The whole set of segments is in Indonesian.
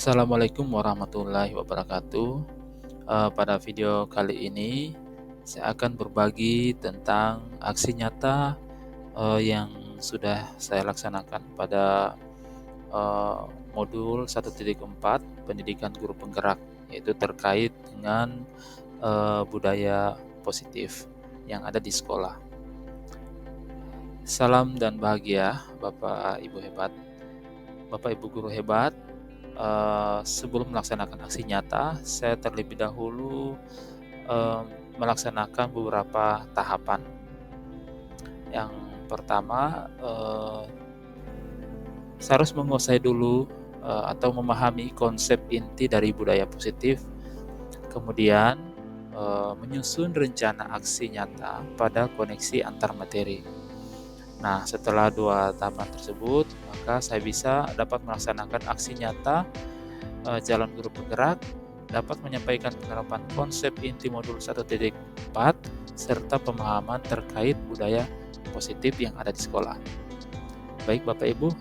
Assalamualaikum warahmatullahi wabarakatuh. Pada video kali ini saya akan berbagi tentang aksi nyata yang sudah saya laksanakan pada modul 1.4 pendidikan guru penggerak, yaitu terkait dengan budaya positif yang ada di sekolah. Salam dan bahagia Bapak Ibu hebat, Bapak Ibu guru hebat. Sebelum melaksanakan aksi nyata, saya terlebih dahulu melaksanakan beberapa tahapan. Yang pertama, saya harus menguasai dulu atau memahami konsep inti dari budaya positif, kemudian menyusun rencana aksi nyata pada koneksi antar materi. Nah, setelah 2 tahapan tersebut, maka saya dapat melaksanakan aksi nyata jalan guru penggerak, dapat menyampaikan penerapan konsep inti modul 1.4 serta pemahaman terkait budaya positif yang ada di sekolah. Baik Bapak Ibu,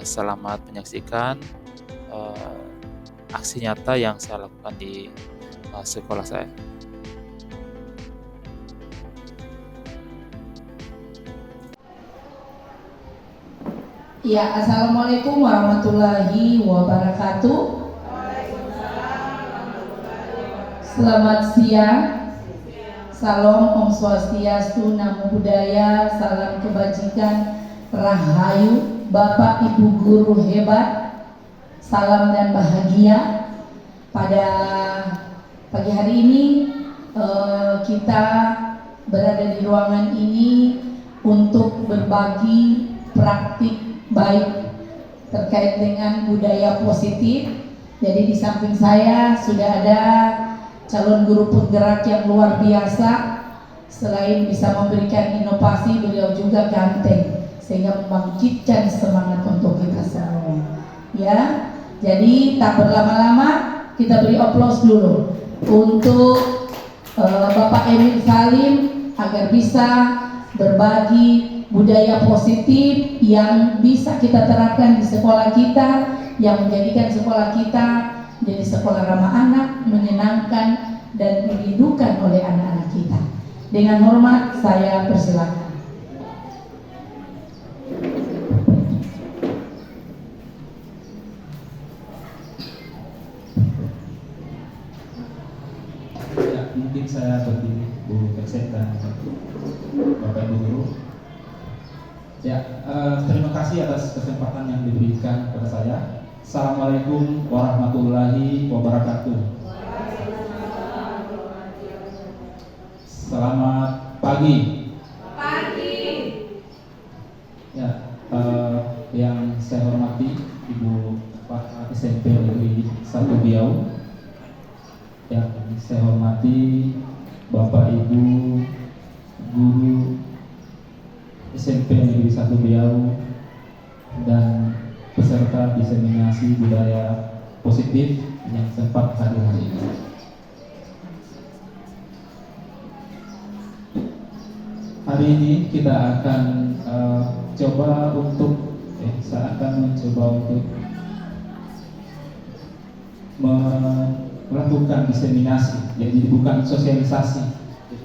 selamat menyaksikan aksi nyata yang saya lakukan di sekolah saya. Ya, Assalamualaikum warahmatullahi wabarakatuh. Selamat siang. Salam Om Swastiastu, Namo Buddhaya, salam kebajikan, rahayu, Bapak Ibu guru hebat, salam dan bahagia. Pada pagi hari ini kita berada di ruangan ini untuk berbagi praktik baik terkait dengan budaya positif. Jadi di samping saya sudah ada calon guru penggerak yang luar biasa. Selain bisa memberikan inovasi, beliau juga ganteng sehingga membangkitkan semangat untuk kita semua. Ya, jadi tak berlama-lama kita beri aplaus dulu untuk Bapak Emil Salim agar bisa berbagi budaya positif yang bisa kita terapkan di sekolah kita, yang menjadikan sekolah kita menjadi sekolah ramah anak, menyenangkan dan dirindukan oleh anak-anak kita. Dengan hormat saya persilakan. Ya, mungkin saya berdiri Bu Kersek dan Bapak Ibu guru. Ya, terima kasih atas kesempatan yang diberikan kepada saya. Assalamualaikum warahmatullahi wabarakatuh. Selamat pagi. Ya, yang saya hormati Ibu Kepala SMP Negeri 1 Biau, yang saya hormati Bapak Ibu guru SMP Negeri 1 Biau dan peserta diseminasi budaya positif yang sempat hadir hari ini. Hari ini kita akan saya akan mencoba untuk melakukan diseminasi, jadi bukan sosialisasi.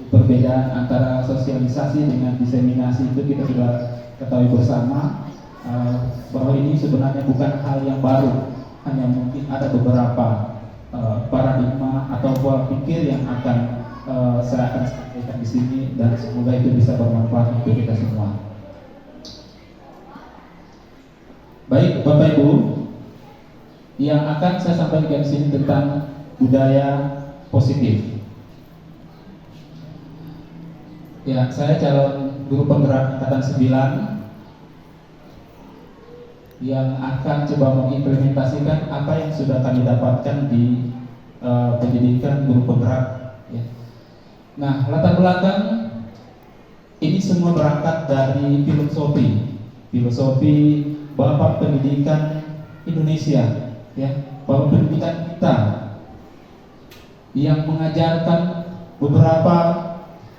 Perbedaan antara sosialisasi dengan diseminasi itu kita sudah ketahui bersama, bahwa ini sebenarnya bukan hal yang baru, hanya mungkin ada beberapa paradigma atau pola pikir yang akan saya akan sampaikan di sini, dan semoga itu bisa bermanfaat untuk kita semua. Baik Bapak Ibu, yang akan saya sampaikan di sini tentang budaya positif. Ya, saya calon guru penggerak angkatan 9 yang akan coba mengimplementasikan apa yang sudah kami dapatkan di pendidikan guru penggerak. Ya. Nah, latar belakang ini semua berangkat dari filosofi Bapak Pendidikan Indonesia, ya, Bapak Pendidikan kita yang mengajarkan beberapa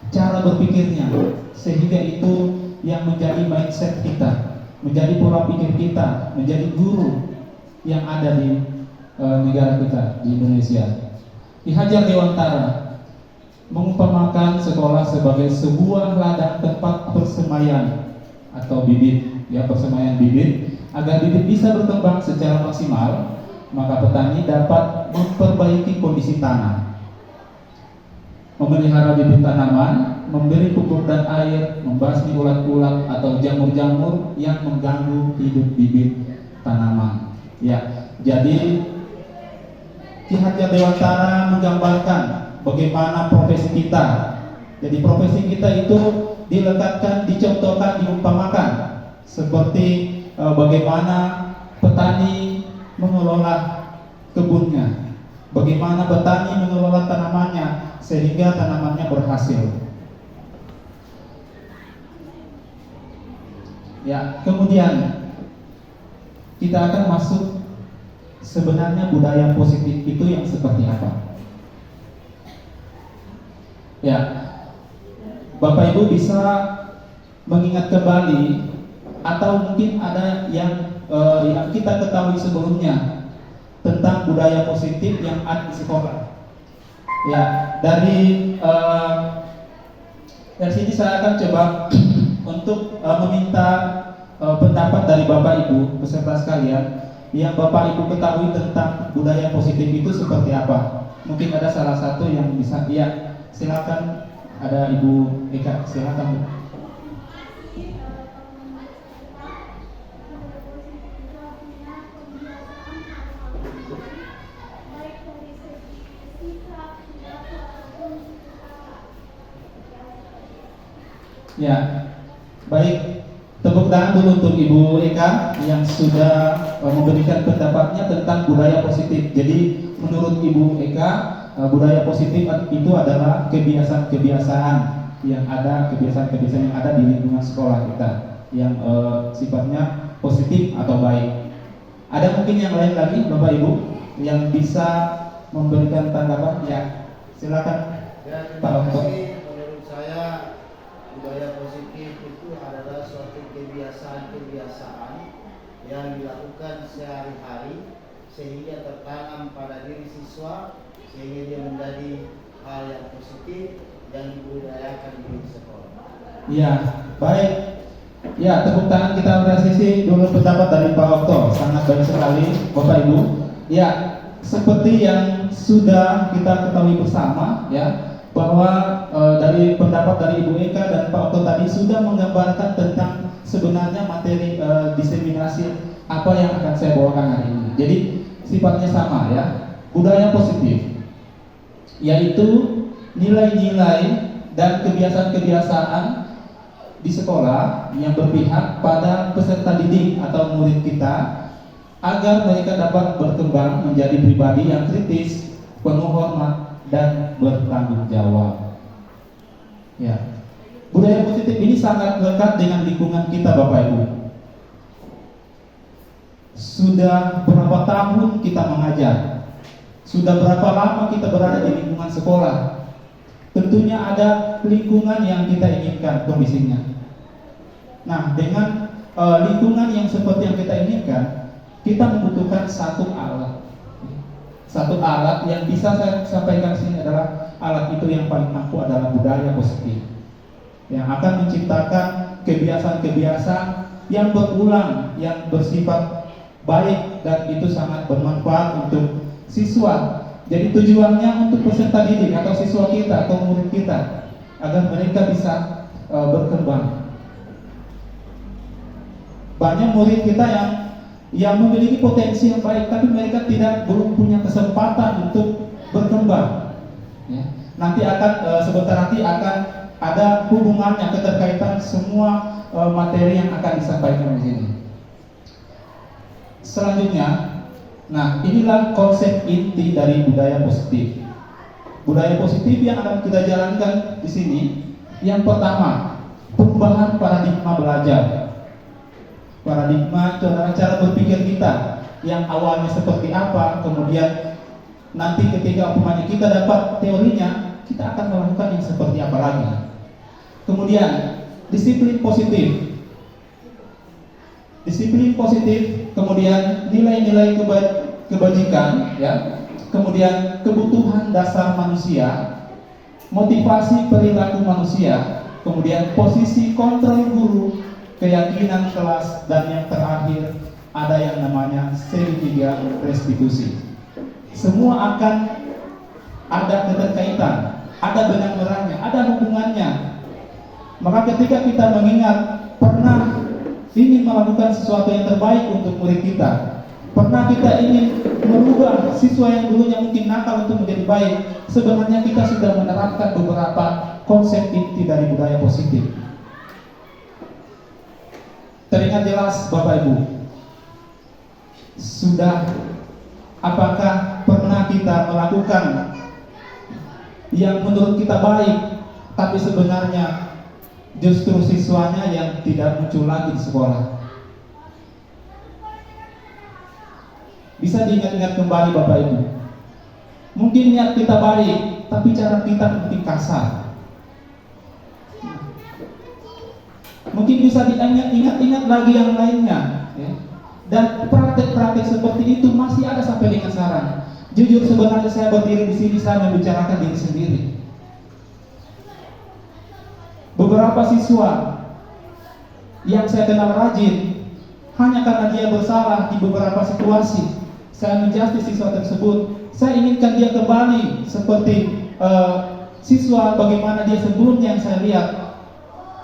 cara berpikirnya, sehingga itu yang menjadi mindset kita, menjadi pola pikir kita, menjadi guru yang ada di negara kita di Indonesia. Ki Hajar Dewantara mengumpamakan sekolah sebagai sebuah ladang tempat persemaian atau bibit, ya, persemaian bibit. Agar bibit bisa berkembang secara maksimal, maka petani dapat memperbaiki kondisi tanah, memelihara bibit tanaman, memberi pupuk dan air, membasmi ulat-ulat atau jamur-jamur yang mengganggu hidup bibit tanaman. Ya, jadi Ki Hajar Dewantara menggambarkan bagaimana profesi kita. Jadi profesi kita itu dilekatkan, dicontohkan, diumpamakan seperti bagaimana petani mengelola kebunnya, bagaimana petani mengelola tanamannya sehingga tanamannya berhasil. Ya, kemudian kita akan masuk sebenarnya budaya positif itu yang seperti apa. Ya, Bapak Ibu bisa mengingat kembali atau mungkin ada yang kita ketahui sebelumnya tentang budaya positif yang ada di sekolah. Ya, dari sini saya akan coba untuk meminta pendapat dari Bapak Ibu peserta sekalian yang Bapak Ibu ketahui tentang budaya positif itu seperti apa. Mungkin ada salah satu yang bisa, ya, silakan, ada Ibu Eka, silakan. Ya, baik. Tepuk tangan dulu untuk Ibu Eka yang sudah memberikan pendapatnya tentang budaya positif. Jadi menurut Ibu Eka, budaya positif itu adalah kebiasaan-kebiasaan yang ada, kebiasaan-kebiasaan yang ada di lingkungan sekolah kita yang sifatnya positif atau baik. Ada mungkin yang lain lagi, Bapak Ibu, yang bisa memberikan tanggapan? Ya, silakan. Ya, Pak terima Okto. kasih. Menurut saya budaya positif itu adalah suatu kebiasaan-kebiasaan yang dilakukan sehari-hari sehingga tertanam pada diri siswa sehingga dia menjadi hal yang positif yang dibudayakan di sekolah. Ya, baik. Ya, tepuk tangan kita apresiasi dulu pendapat dari Pak Okto. Sangat baik sekali, Bapak Ibu. Ya, seperti yang sudah kita ketahui bersama, ya, bahwa dari pendapat dari Ibu Eka dan Pak Okto tadi sudah menggambarkan tentang sebenarnya materi diseminasi apa yang akan saya bawakan hari ini. Jadi sifatnya sama, ya, budaya positif, yaitu nilai-nilai dan kebiasaan-kebiasaan di sekolah yang berpihak pada peserta didik atau murid kita agar mereka dapat berkembang menjadi pribadi yang kritis, penuh hormat, dan bertanggung jawab. Ya, budaya positif ini sangat lekat dengan lingkungan kita, Bapak Ibu. Sudah berapa tahun kita mengajar? Sudah berapa lama kita berada di lingkungan sekolah? Tentunya ada lingkungan yang kita inginkan kondisinya. Nah, dengan lingkungan yang seperti yang kita inginkan, kita membutuhkan satu alat. Satu alat yang bisa saya sampaikan sini adalah alat itu yang paling ampuh adalah budaya positif, yang akan menciptakan kebiasaan-kebiasaan yang berulang, yang bersifat baik, dan itu sangat bermanfaat untuk siswa. Jadi tujuannya untuk peserta didik atau siswa kita atau murid kita agar mereka bisa berkembang. Banyak murid kita yang memiliki potensi yang baik, tapi mereka belum punya kesempatan untuk berkembang. Ya. Nanti sebentar nanti akan ada hubungannya, keterkaitan semua materi yang akan disampaikan di sini. Selanjutnya, nah, inilah konsep inti dari budaya positif. Budaya positif yang akan kita jalankan di sini, yang pertama, perubahan paradigma belajar. Paradigma itu adalah cara berpikir kita yang awalnya seperti apa, kemudian nanti ketika umpamanya kita dapat teorinya, kita akan melakukan yang seperti apa lagi. Kemudian disiplin positif. Disiplin positif, kemudian nilai-nilai kebajikan, ya, kemudian kebutuhan dasar manusia, motivasi perilaku manusia, kemudian posisi kontrol guru, keyakinan kelas, dan yang terakhir ada yang namanya segitiga restitusi. Semua akan ada keterkaitan, ada benang-benangnya, ada hubungannya. Maka ketika kita mengingat pernah ingin melakukan sesuatu yang terbaik untuk murid kita, pernah kita ingin merubah siswa yang dulunya mungkin nakal untuk menjadi baik, sebenarnya kita sudah menerapkan beberapa konsep inti dari budaya positif. Teringat jelas Bapak Ibu, sudah apakah pernah kita melakukan yang menurut kita baik, tapi sebenarnya justru siswanya yang tidak muncul lagi di sekolah? Bisa diingat-ingat kembali Bapak Ibu. Mungkin niat kita baik, tapi cara kita mungkin kasar. Mungkin bisa diingat-ingat lagi yang lainnya, ya. Dan praktek-praktek seperti itu masih ada sampai dengan sekarang. Jujur sebenarnya saya berdiri di sini, saya membicarakan diri sendiri. Beberapa siswa yang saya kenal rajin, hanya karena dia bersalah di beberapa situasi, saya menjustis siswa tersebut. Saya inginkan dia kembali seperti siswa bagaimana dia sebelumnya yang saya lihat.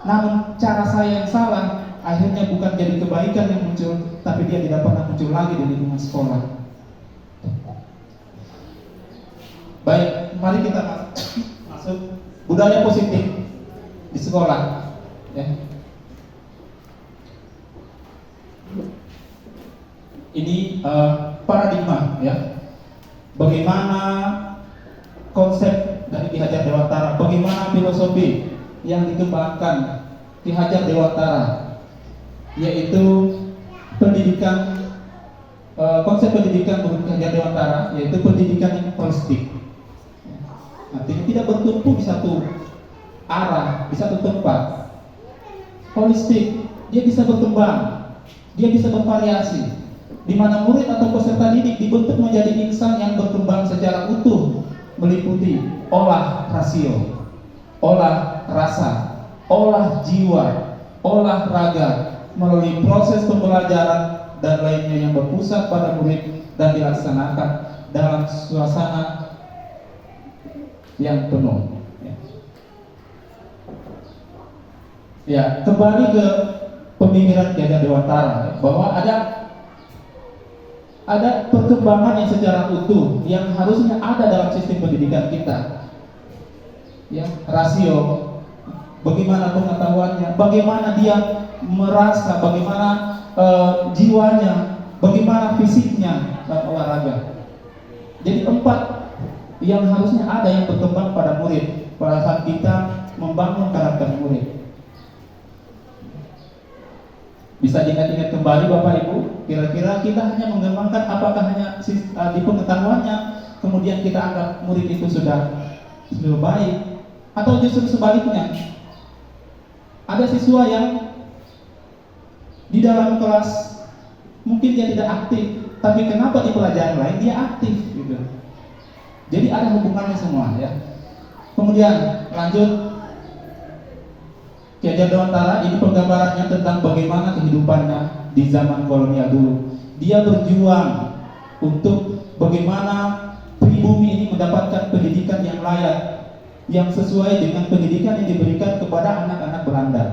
Namun cara saya yang salah, akhirnya bukan jadi kebaikan yang muncul, tapi dia tidak pernah muncul lagi di lingkungan sekolah. Baik, mari kita masuk budaya positif di sekolah, ya. Ini paradigma, ya. Bagaimana konsep dari Ki Hajar Dewantara, bagaimana filosofi yang dikembangkan Ki Hajar Dewantara, yaitu pendidikan, konsep pendidikan menurut Ki Hajar Dewantara yaitu pendidikan yang holistik. Artinya tidak bertumpu di satu arah, di satu tempat. Holistik, dia bisa berkembang, dia bisa bervariasi, di mana murid atau peserta didik dibentuk menjadi insan yang berkembang secara utuh, meliputi olah rasio, olah rasa, olah jiwa, olah raga, melalui proses pembelajaran dan lainnya yang berpusat pada murid dan dilaksanakan dalam suasana yang penuh. Ya, kembali ke pemikiran Ki Hajar Dewantara, bahwa ada perkembangan yang secara utuh yang harusnya ada dalam sistem pendidikan kita. Ya, rasio, bagaimana pengetahuannya, bagaimana dia merasa, bagaimana jiwanya, bagaimana fisiknya, dan olahraga. Jadi 4 yang harusnya ada yang berkembang pada murid pada saat kita membangun karakter murid. Bisa diingat-ingat kembali Bapak Ibu, kira-kira kita hanya mengembangkan apakah hanya di pengetahuannya, kemudian kita anggap murid itu sudah baik, atau justru sebaliknya. Ada siswa yang di dalam kelas mungkin dia tidak aktif, tapi kenapa di pelajaran lain dia aktif gitu. Jadi ada hubungannya semua, ya. Kemudian lanjut, Ki Hajar Dewantara ini penggambarannya tentang bagaimana kehidupannya di zaman kolonial dulu. Dia berjuang untuk bagaimana pribumi ini mendapatkan pendidikan yang layak, yang sesuai dengan pendidikan yang diberikan kepada anak-anak Belanda.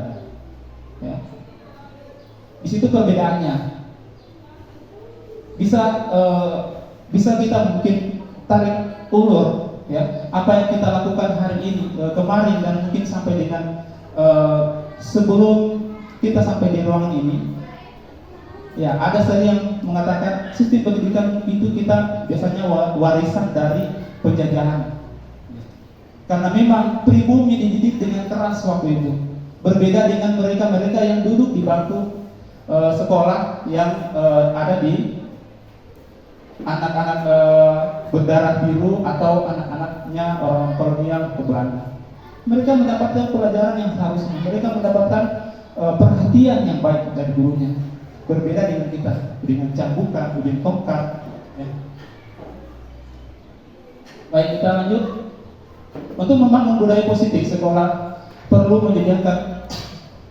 Ya. Di situ perbedaannya. Bisa kita mungkin tarik ulur, ya, apa yang kita lakukan hari ini, kemarin, dan mungkin sampai dengan sebelum kita sampai di ruangan ini. Ya, ada saya yang mengatakan sistem pendidikan itu kita biasanya warisan dari penjajahan. Karena memang pribumi dididik dengan keras waktu itu. Berbeda dengan mereka yang duduk di bangku sekolah yang ada di anak-anak berdarah biru atau anak-anaknya orang kolonial ke Belanda. Mereka mendapatkan pelajaran yang seharusnya, mereka mendapatkan perhatian yang baik dari gurunya. Berbeda dengan kita, dengan cambukan, dengan tongkat, ya. Baik, kita lanjut. Untuk membangun budaya positif, sekolah perlu menyediakan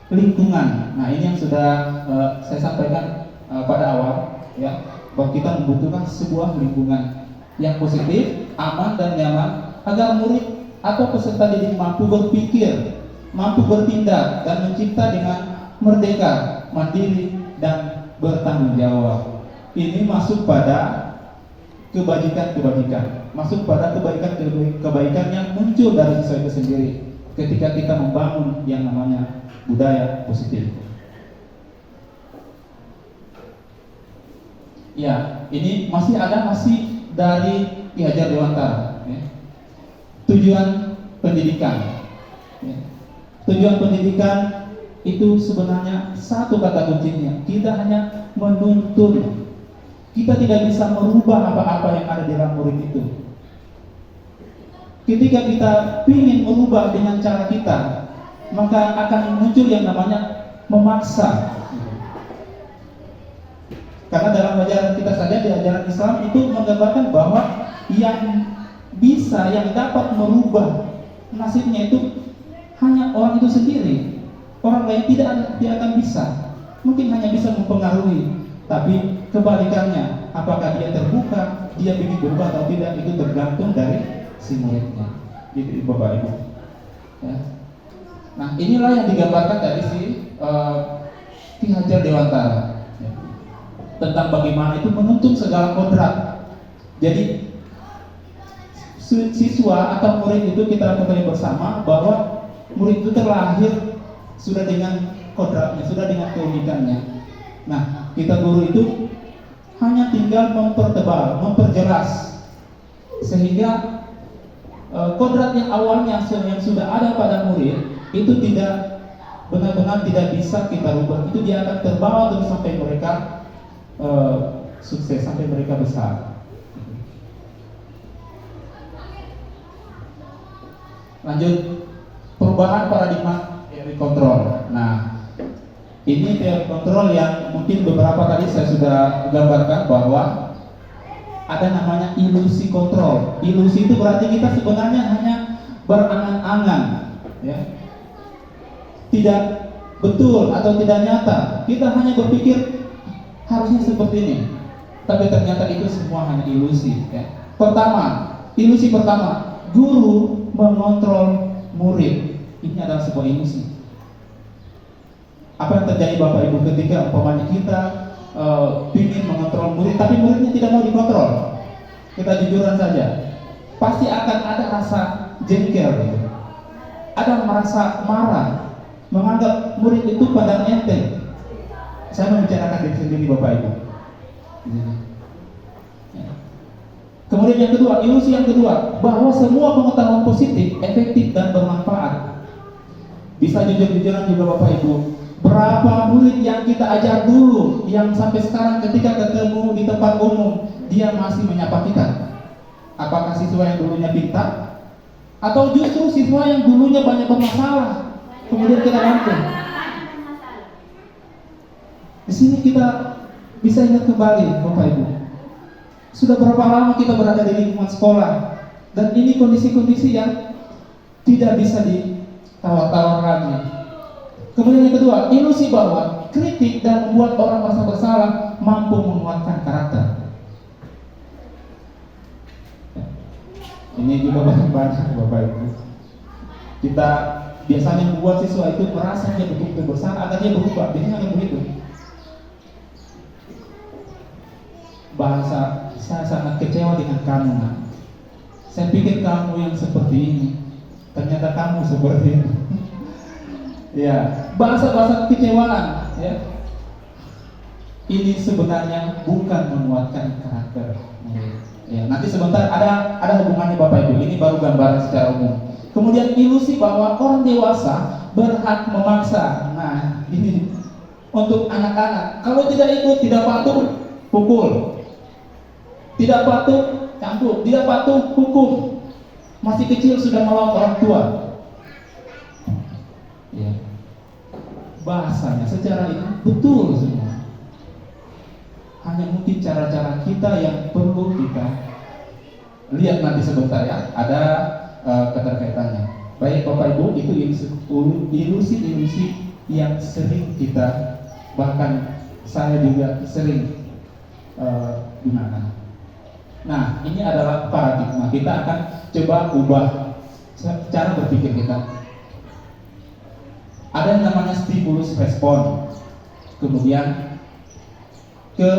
lingkungan. Nah, ini yang sudah saya sampaikan pada awal, ya, bahwa kita membutuhkan sebuah lingkungan yang positif, aman dan nyaman agar murid atau peserta didik mampu berpikir, mampu bertindak dan mencipta dengan merdeka, mandiri dan bertanggung jawab. Ini masuk pada kebajikan-kebajikan, masuk pada kebaikan-kebaikan yang muncul dari siswa itu sendiri ketika kita membangun yang namanya budaya positif. Ya, ini masih dari Ki Hajar Dewantara. Ya. Tujuan pendidikan. Ya. Tujuan pendidikan itu sebenarnya satu kata kuncinya. Kita hanya menuntun. Kita tidak bisa merubah apa-apa yang ada di dalam murid itu. Ketika kita ingin merubah dengan cara kita, maka akan muncul yang namanya memaksa. Karena dalam ajaran kita saja, di ajaran Islam itu menggambarkan bahwa yang bisa, yang dapat merubah nasibnya itu hanya orang itu sendiri. Orang lain tidak akan bisa. Mungkin hanya bisa mempengaruhi, tapi kebalikannya, apakah dia terbuka, dia ingin berubah atau tidak, itu tergantung dari si muridnya. Gitu, Bapak Ibu. Ya. Nah, inilah yang digambarkan dari si Ki Hajar Dewantara, ya, tentang bagaimana itu menuntun segala kodrat. Jadi siswa atau murid itu kita ketahui bersama bahwa murid itu terlahir sudah dengan kodratnya, sudah dengan keunikannya. Nah, kita guru itu hanya tinggal mempertebal, memperjelas, sehingga kodrat yang awalnya yang sudah ada pada murid itu tidak benar-benar tidak bisa kita rubah. Itu dia akan terbawa terus sampai mereka sukses, sampai mereka besar. Lanjut, perubahan paradigma teori kontrol. Nah, ini teori kontrol yang mungkin beberapa tadi saya sudah gambarkan bahwa ada namanya ilusi kontrol. Ilusi itu berarti kita sebenarnya hanya berangan-angan, ya, tidak betul atau tidak nyata. Kita hanya berpikir harusnya seperti ini, tapi ternyata itu semua hanya ilusi. Ya. Ilusi pertama, guru mengontrol murid. Ini adalah sebuah ilusi. Apa yang terjadi Bapak Ibu ketika umpamanya kita ingin mengontrol murid, tapi muridnya tidak mau dikontrol? Kita jujuran saja, pasti akan ada rasa jengkel, ada merasa marah, menganggap murid itu pandang enteng. Saya membicarakan diri sendiri Bapak Ibu. Kemudian yang kedua, ilusi yang kedua, bahwa semua pengetahuan positif, efektif dan bermanfaat. Bisa jujur-jujuran juga Bapak Ibu. Berapa murid yang kita ajar dulu, yang sampai sekarang ketika ketemu di tempat umum, dia masih menyapa kita? Apakah siswa yang dulunya pintar? Atau justru siswa yang dulunya banyak bermasalah, kemudian kita bantu? Di sini kita bisa ingat kembali Bapak Ibu. Sudah berapa lama kita berada di lingkungan sekolah, dan ini kondisi-kondisi yang tidak bisa ditawar-tawar lagi. Kemudian yang kedua, ilusi bahwa kritik dan membuat orang merasa bersalah mampu menguatkan karakter. Ini juga banyak Bapak Ibu. Kita biasanya membuat siswa itu merasa dia begitu bersalah agar dia berubah. Biasanya hanya begitu. Bahasa, saya sangat kecewa dengan kamu, nak. Saya pikir kamu yang seperti ini, ternyata kamu seperti ini. Ya, bahasa-bahasa kekecewaan, ya. Ini sebenarnya bukan menguatkan karakter. Ya, nanti sebentar ada hubungannya Bapak Ibu. Ini baru gambaran secara umum. Kemudian ilusi bahwa orang dewasa berhak memaksa. Nah, ini untuk anak-anak. Kalau tidak ikut, tidak patuh, pukul. Tidak patuh, cambuk. Tidak patuh, hukum. Masih kecil sudah melawan orang tua. Ya. Bahasanya secara ini betul semua. Hanya mungkin cara-cara kita yang perlu kita lihat nanti sebentar ya, ada keterkaitannya. Baik Bapak Ibu, itu ilusi-ilusi yang sering kita, bahkan saya juga sering gunakan. Nah, ini adalah paradigma. Kita akan coba ubah cara berpikir kita. Ada yang namanya stimulus respon. Kemudian ke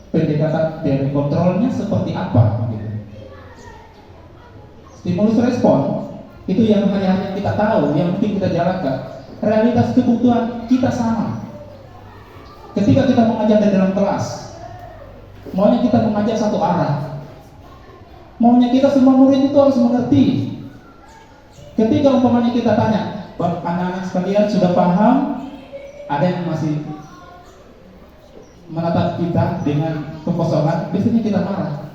pendekatan teori kontrolnya seperti apa gitu. Stimulus respon itu yang hanya kita tahu, yang mungkin kita jalankan. Realitas kebutuhan kita sama. Ketika kita mengajar di dalam kelas, maunya kita mengajar satu arah. Maunya kita semua murid itu harus mengerti. Ketika umpamanya kita tanya, anak-anak sekalian sudah paham? Ada yang masih menatap kita dengan kekosongan, biasanya kita marah.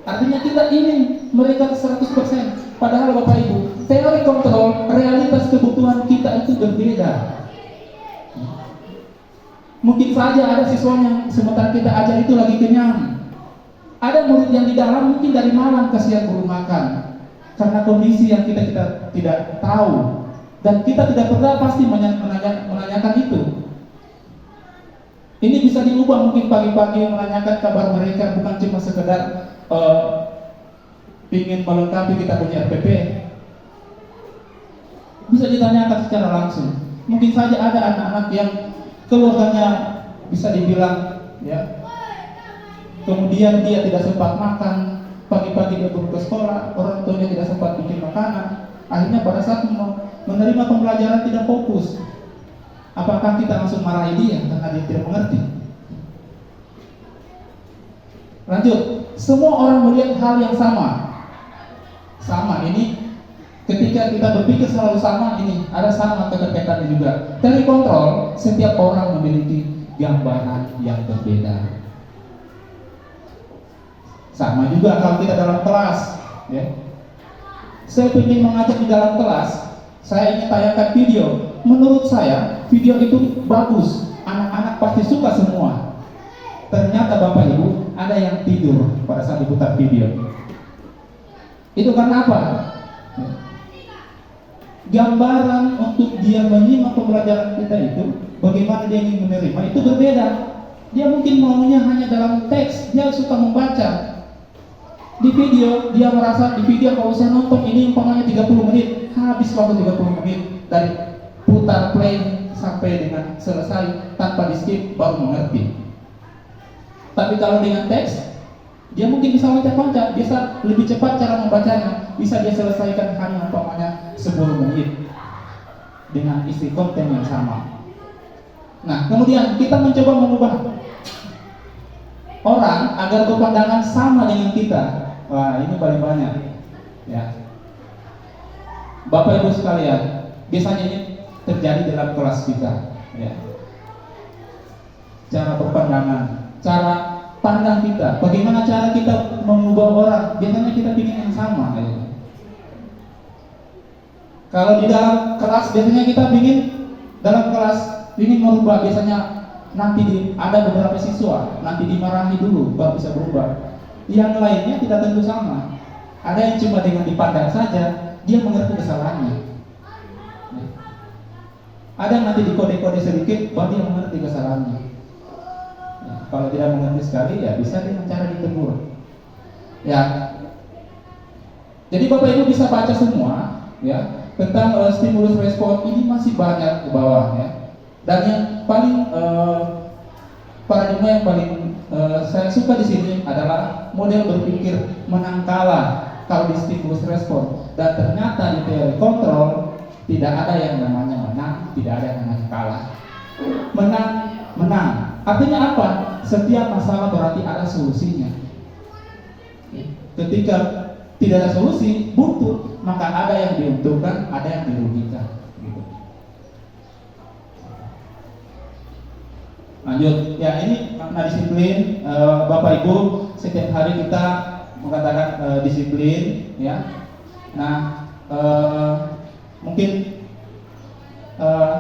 Artinya kita ingin mereka 100%. Padahal Bapak Ibu, teori kontrol, realitas kebutuhan kita itu berbeda. Mungkin saja ada siswa yang sementara kita ajar itu lagi kenyang. Ada murid yang di dalam mungkin dari malam kasihan belum makan. Karena kondisi yang kita tidak tahu. Dan kita tidak pernah pasti menanyakan itu. Ini bisa diubah, mungkin pagi-pagi menanyakan kabar mereka, bukan cuma sekedar ingin melengkapi kita punya RPP. Bisa ditanyakan secara langsung. Mungkin saja ada anak-anak yang keluarganya bisa dibilang ya, kemudian dia tidak sempat makan, pagi-pagi dia belum ke sekolah, orang tuanya tidak sempat bikin makanan. Akhirnya pada saat menerima pembelajaran tidak fokus. Apakah kita langsung marahi dia karena dia tidak mengerti? Lanjut, semua orang melihat hal yang sama. Sama, ini ketika kita berpikir selalu sama, ini ada sama keterkaitannya juga. Dari kontrol, setiap orang memiliki gambaran yang berbeda. Sama juga kalau kita dalam kelas, ya. Saya ingin mengajar di dalam kelas, saya ingin tayangkan video. Menurut saya, video itu bagus, anak-anak pasti suka semua. Ternyata Bapak Ibu, ada yang tidur pada saat diputar video. Itu karena apa? Gambaran untuk dia menyimak pembelajaran kita itu, bagaimana dia ingin menerima, itu berbeda. Dia mungkin maunya hanya dalam teks, dia suka membaca. Di video, dia merasa di video kalau saya nonton ini umpamanya 30 menit, habis waktu 30 menit dari putar play sampai dengan selesai tanpa di skip baru mengerti. Tapi kalau dengan teks, dia mungkin bisa loncat-loncat, bisa lebih cepat cara membacanya, bisa dia selesaikan hanya umpamanya 10 menit dengan isi konten yang sama. Nah, kemudian kita mencoba mengubah orang agar berpandangan sama dengan kita. Wah, ini paling banyak. Ya, Bapak Ibu sekalian, biasanya ini terjadi dalam kelas kita. Ya. Cara berpandangan, cara pandang kita, bagaimana cara kita mengubah orang, biasanya kita ingin yang sama. Ya. Kalau di dalam kelas, biasanya kita ingin merubah, biasanya nanti ada beberapa siswa, nanti dimarahi dulu baru bisa berubah. Yang lainnya tidak tentu sama. Ada yang cuma dengan dipandang saja dia mengerti kesalahannya. Ada yang nanti dikode-kode sedikit baru dia mengerti kesalahannya. Kalau tidak mengerti sekali ya bisa dengan cara ditegur. Ya. Jadi Bapak Ibu bisa baca semua ya tentang stimulus respon ini masih banyak ke bawah ya. Dan yang paling paradigma yang paling saya suka di sini adalah model berpikir menang kalah kalau di stimulus respon. Dan ternyata di teori kontrol tidak ada yang namanya menang, tidak ada yang namanya kalah. Menang. Artinya apa? Setiap masalah berarti ada solusinya. Ketika tidak ada solusi, buntu, maka ada yang diuntungkan, ada yang dirugikan. Lanjut, ya ini makna disiplin. Bapak Ibu, setiap hari kita mengatakan disiplin, ya. Nah, mungkin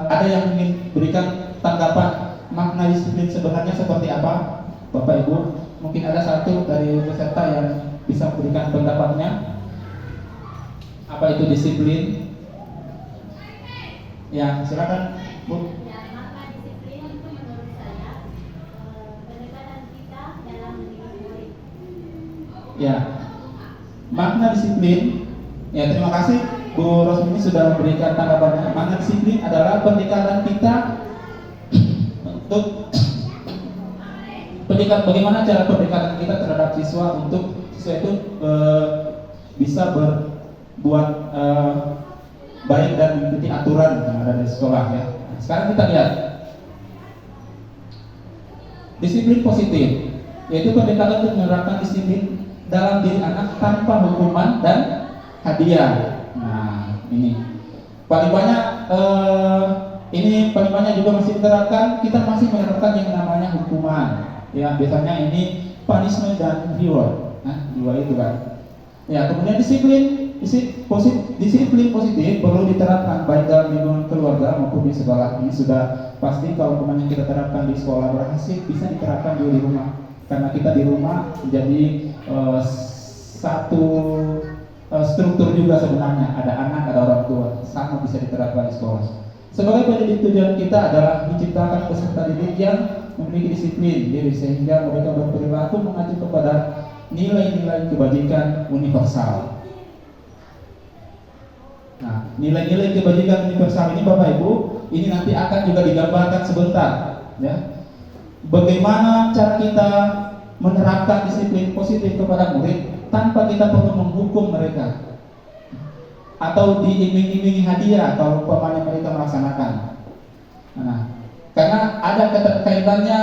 ada yang ingin berikan tanggapan makna disiplin sebenarnya seperti apa, Bapak Ibu? mungkin ada satu dari peserta yang bisa memberikan pendapatnya. Apa itu disiplin? Ya, silakan Bu. Ya, maka disiplin itu menurut saya pendekatan kita dalam mendidik murid. Ya, makna disiplin. Ya, terima kasih Bu Rosmini sudah memberikan tanggapannya. Makna disiplin adalah pendekatan kita untuk bagaimana cara pendekatan kita terhadap siswa untuk siswa itu bisa berbuat baik dan mengikuti aturan yang ada di sekolah ya. Sekarang kita lihat disiplin positif, yaitu pendekatan untuk menerapkan disiplin dalam diri anak tanpa hukuman dan hadiah. Nah, ini paling banyak juga masih diterapkan. Kita masih menerapkan yang namanya hukuman. Ya, biasanya ini punishment dan reward. Nah, dua itu kan. Ya, kemudian disiplin positif perlu diterapkan baik dalam lingkungan keluarga maupun di sekolah. Ini sudah pasti kalau yang kita terapkan di sekolah berhasil, bisa diterapkan juga di rumah. Karena kita di rumah menjadi satu struktur juga sebenarnya. Ada anak, ada orang tua, sama bisa diterapkan di sekolah. Sebagai pendidik, tujuan kita adalah menciptakan peserta didik yang memiliki disiplin diri sehingga mereka berperilaku mengacu kepada nilai-nilai kebajikan universal. Nah, nilai-nilai kebajikan universal ini Bapak Ibu, ini nanti akan juga digambarkan sebentar, ya. Bagaimana cara kita menerapkan disiplin positif kepada murid tanpa kita perlu menghukum mereka atau diiming-imingi hadiah kalau umpamanya mereka melaksanakan. Nah, karena ada keterkaitannya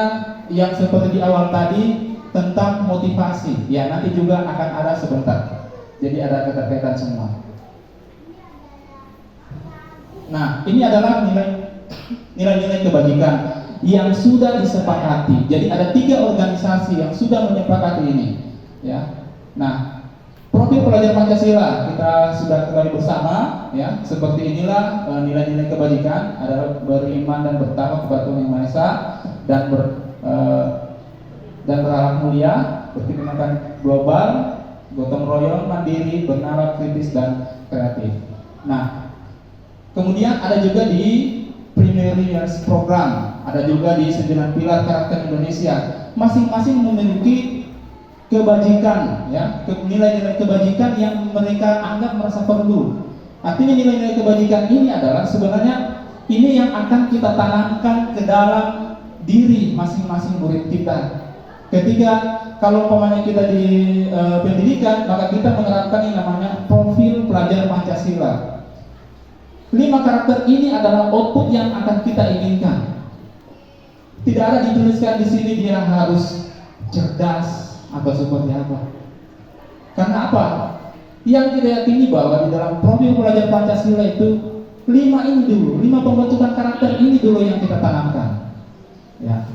yang seperti di awal tadi tentang motivasi, ya nanti juga akan ada sebentar. Jadi ada keterkaitan semua. Nah, ini adalah nilai-nilai kebajikan yang sudah disepakati. Jadi ada 3 organisasi yang sudah menyepakati ini, ya. Nah, profil pelajar Pancasila kita sudah ketahui bersama, ya. Seperti inilah nilai-nilai kebajikan adalah beriman dan bertakwa kepada Tuhan Yang Maha Esa dan berakhlak mulia, berkepentingan global, gotong royong, mandiri, bernalar, kritis dan kreatif. Nah, kemudian ada juga di Primary Years Program, ada juga di 9 pilar karakter Indonesia. Masing-masing memiliki kebajikan, ya, nilai-nilai kebajikan yang mereka anggap merasa perlu. Artinya nilai-nilai kebajikan ini adalah sebenarnya ini yang akan kita tanamkan ke dalam diri masing-masing murid kita. Ketika kalau umpamanya kita di pendidikan, maka kita menerapkan yang namanya profil pelajar Pancasila. 5 karakter ini adalah output yang akan kita inginkan. Tidak ada dituliskan di sini dia harus cerdas atau seperti apa. Karena apa? Yang kita yakini bahwa di dalam profil pelajar Pancasila itu 5 ini dulu, 5 pembentukan karakter ini dulu yang kita tanamkan. Ya.